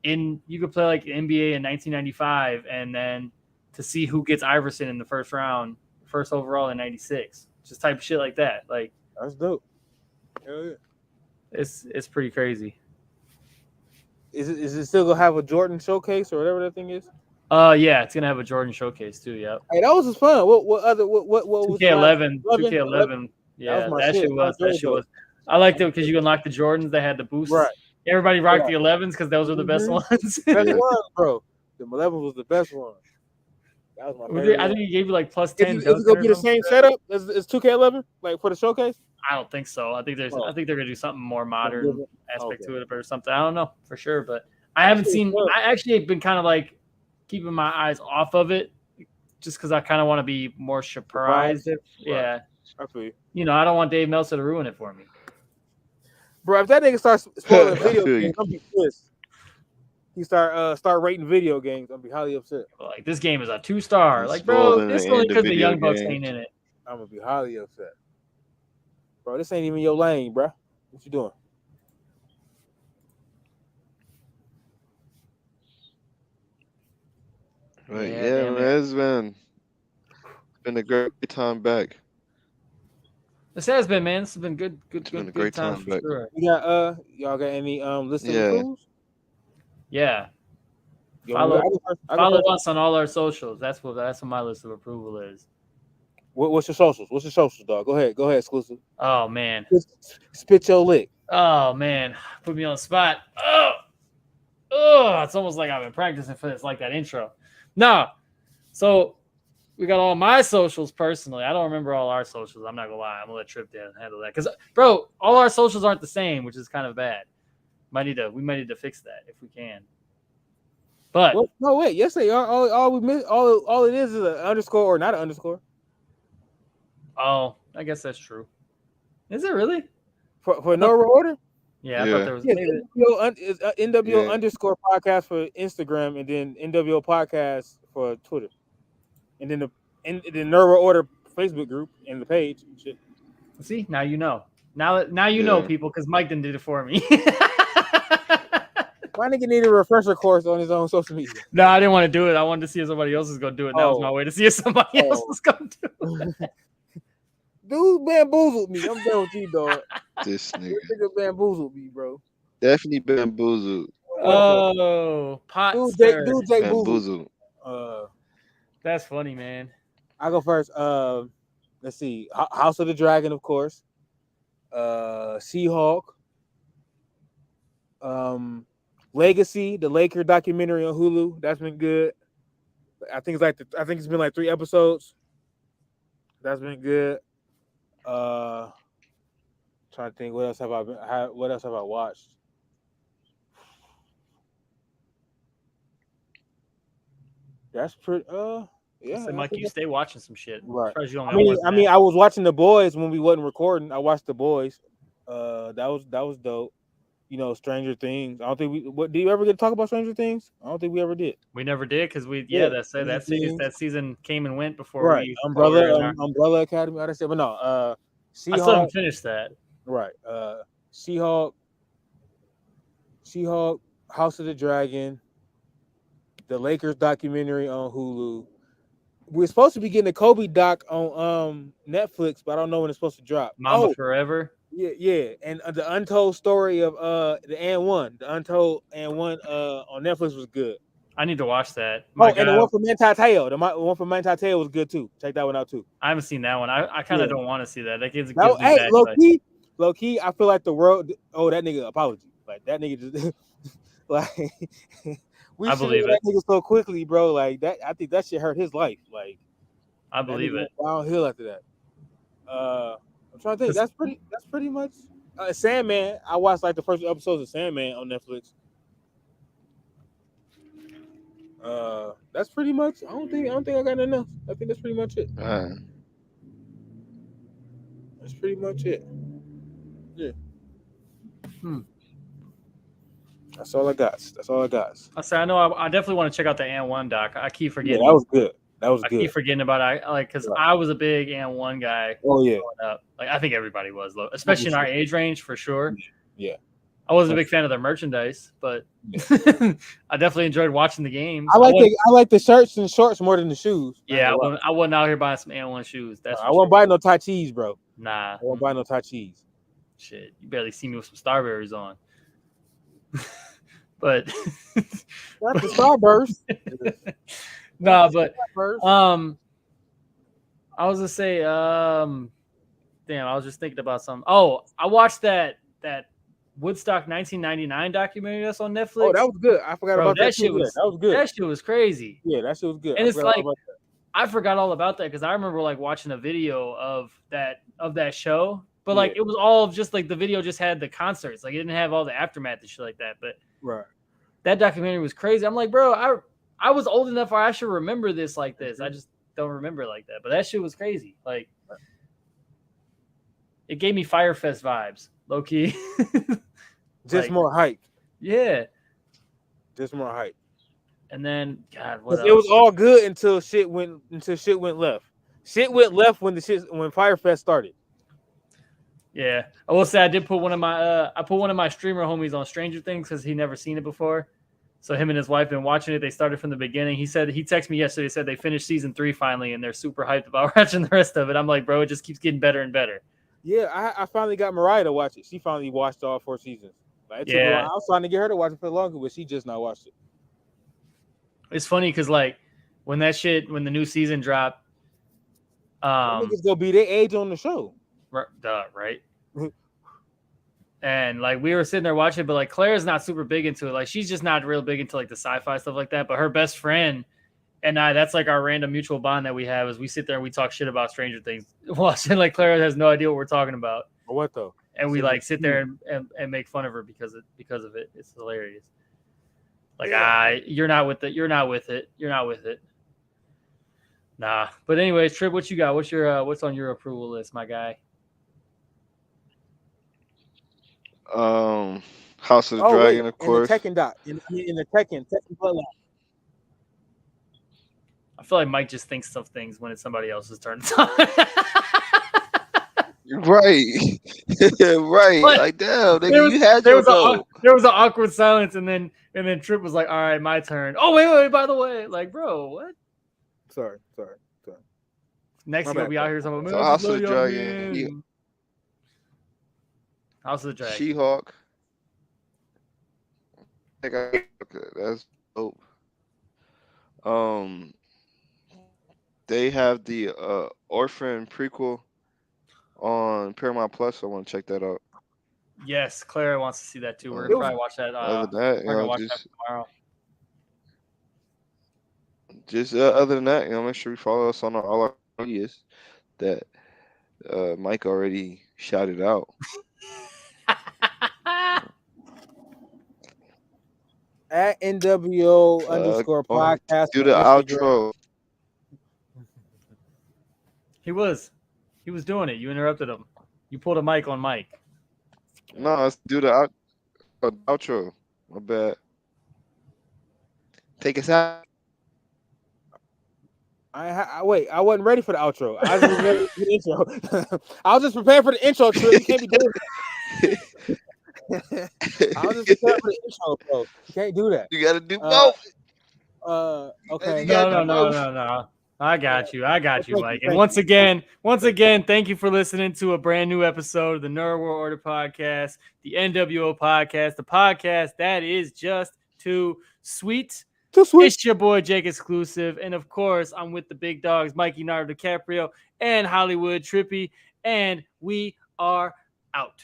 you could play like the NBA in 1995 and then to see who gets Iverson in the first round, first overall in 96. Just type of shit like that. Like That's dope. Hell yeah. it's pretty crazy. Is it still gonna have a Jordan showcase or whatever that thing is? Yeah, it's gonna have a Jordan showcase too. Yep. Hey, that was just fun. What was 2K11, 11? 2K11. Yeah, my that shit. shit was. I enjoyed That shit was. I liked it because you unlocked the Jordans. They had the boosts. Right. Everybody rocked Right. the 11s because those were the best Mhm. ones. Best Yeah. one, bro. The 11 was the best one. That was my favorite. I think he gave you like plus 10. Is it gonna be the same setup as 2K11, like for the showcase? I don't think so. I think they're gonna do something more modern different? aspect Okay. to it or something. I don't know for sure, but I haven't That's seen. cool. I actually have been kind of like keeping my eyes off of it, just because I kind of want to be more surprised. Right. Yeah, I feel you. I don't want Dave Meltzer to ruin it for me. Bro, if that nigga starts spoiling I video feel you. games, I'll be pissed. He start rating video games, I'll be highly upset. Like this game is a 2-star. He's Like, bro, spoiling this the only end of because the video Young Bucks games. ain't in it. I'm gonna be highly upset. Bro, this ain't even your lane, bro. What you doing? Right. Yeah, Yeah, damn man. It's been a great time back. This has been, man. This has been good been a great time time for back. sure. We got y'all got any listening Yeah. approvals? Yeah. Yo, Follow I go first. Follow us on all our socials. That's what my list of approval is. What's your socials? What's your socials, dog? Go ahead, exclusive. Oh man. Spit your lick. Oh man. Put me on the spot. Oh, it's almost like I've been practicing for this, like that intro. No. So we got all my socials personally. I don't remember all our socials. I'm not gonna lie. I'm gonna let Trip down and handle that. Because bro, all our socials aren't the same, which is kind of bad. We might need to fix that if we can. But Well, no, wait. Yes, they are. All it is an underscore or not an underscore. oh, I guess that's true. Is it really? For no order? Yeah, I Yeah. thought there was. Yes, Maybe, NWO Yeah. underscore podcast for Instagram, and then NWO podcast for Twitter, and then the Neuro Order Facebook group and the page. Shit. see, now you know. Now you know, people, because Mike didn't do it for me. My nigga need a refresher course on his own social media. No, I didn't want to do it. I wanted to see if somebody else was going to do it. That was my way to see if somebody else was going to do it. Dude bamboozled me. I'm done with you, dog. This nigga. This nigga bamboozled me, bro. Definitely bamboozled. Oh, pot Dude, stir. Jake Boozled. Bamboozled. That's funny, man. I go first. Let's see. House of the Dragon, of course. She-Hulk. Legacy, the Laker documentary on Hulu. That's been good. I think it's been like 3 episodes. That's been good. Trying to think, what else have I watched? That's pretty. Yeah. So, Mike, you stay watching some shit. Right. As you don't I know mean, more than that. I was watching The Boys when we wasn't recording. I watched The Boys. That was dope. You know, Stranger Things. I don't think did you ever get to talk about Stranger Things? I don't think we ever did. We never did because that season came and went before Right. we Umbrella Academy. All that shit. But no, I still She-Hulk. haven't finished that. Right. She-Hulk, House of the Dragon, the Lakers documentary on Hulu. We're supposed to be getting a Kobe doc on Netflix, but I don't know when it's supposed to drop. Mama Forever. Yeah, and the untold story of the And One on Netflix was good. I need to watch that. And the one from Manti Te'o, the one from Manti Te'o was good too. Check that one out too. I haven't seen that one. I kind of don't want to see that. That gives me Hey, bad low key, I feel like the world. Oh, that nigga, apology. Like that nigga just like we I believe that nigga so quickly, bro. Like that, I think that shit hurt his life. Like I believe it. Downhill after that. I'm trying to think. That's pretty much Sandman. I watched like the first episodes of Sandman on Netflix. That's pretty much. I don't think I got nothing else. I think that's pretty much it. pretty much it. Yeah. That's all I got. I say I know I definitely want to check out the And One doc. I keep Yeah, forgetting. that was good. I keep forgetting about it. Because Right. I was a big And One guy Oh yeah. growing up. Like I think everybody was, especially in our age range for sure. Yeah. I wasn't a big fan of their merchandise, but I definitely enjoyed watching the games. I like the shirts and shorts more than the shoes. Yeah, I wasn't out here buying some And One shoes. That's I won't buy no Tai Chis, bro. Nah. I won't buy no Tai Chis. Shit, you barely see me with some Starberries on. But That's the Starburst. nah, but I was gonna say, damn, I was just thinking about something. Oh, I watched that Woodstock 1999 documentary that's on Netflix. Oh, that was good. I forgot about that shit. That was good. That shit was crazy. Yeah, that shit was good. And it's like I forgot all about that because I remember like watching a video of that show, but like it was all just like the video just had the concerts, like it didn't have all the aftermath and shit like that. But right, that documentary was crazy. I'm like, bro, I was old enough where I should remember this like this. I just don't remember it like that. But that shit was crazy. Like it gave me Firefest vibes, low key. Just like, more hype. Yeah. Just more hype. And then, God, what else? It was all good until shit went left. Shit went left when Firefest started. Yeah, I will say I did put one of my streamer homies on Stranger Things because he never seen it before. So him and his wife been watching it. They started from the beginning. He texted me yesterday. Said they finished season 3 finally, and they're super hyped about watching the rest of it. I'm like, bro, it just keeps getting better and better. Yeah, I finally got Mariah to watch it. She finally watched all 4 seasons. Like, I was trying to get her to watch it for longer, but she just not watched it. It's funny because like when the new season dropped, niggas gonna be their age on the show, right? And like we were sitting there watching it, but like Claire's not super big into it. Like she's just not real big into like the sci-fi stuff like that. But her best friend and I, that's like our random mutual bond that we have is we sit there and we talk shit about Stranger Things. Watching like Claire has no idea what we're talking about. What though? And we like sit there and make fun of her because of it. It's hilarious. Like, you're not with it. You're not with it. You're not with it. Nah. But anyways, Trip, what you got? What's on your approval list, my guy? House of the Dragon, of course. And the Tekken dot. In the Tekken Bloodline. I feel like Mike just thinks of things when it's somebody else's turn. Right. Right. But like, damn, nigga, you had your go. There was an awkward silence, and then Trip was like, all right, my turn. Oh, wait, by the way. Like, bro, what? Sorry. Next thing we out here talking about House of the Dragon. House of the Dragon. She-Hulk. Okay, that's dope. They have the Orphan prequel on Paramount Plus. I want to check that out. Yes, Clara wants to see that too. We're gonna probably watch that. Other than that, make sure you follow us on all our medias that Mike already shouted out. At NWO _podcast. Do the outro. He was doing it. You interrupted him. You pulled a mic on Mike. No, let's do the outro. My bad. Take us out. I wasn't ready for the outro. I was just ready for the intro. I was just prepared for the intro. Trip. You can't be doing it. I was just prepared for the intro, bro. You can't do that. You gotta do both. Okay. No. I got you, Mike. And once again, thank you for listening to a brand new episode of the Nerd World Order podcast, the NWO podcast, the podcast that is just too sweet. It's your boy Jake Exclusive, and of course, I'm with the big dogs, Mikey Nardo DiCaprio and Hollywood Trippy, and we are out.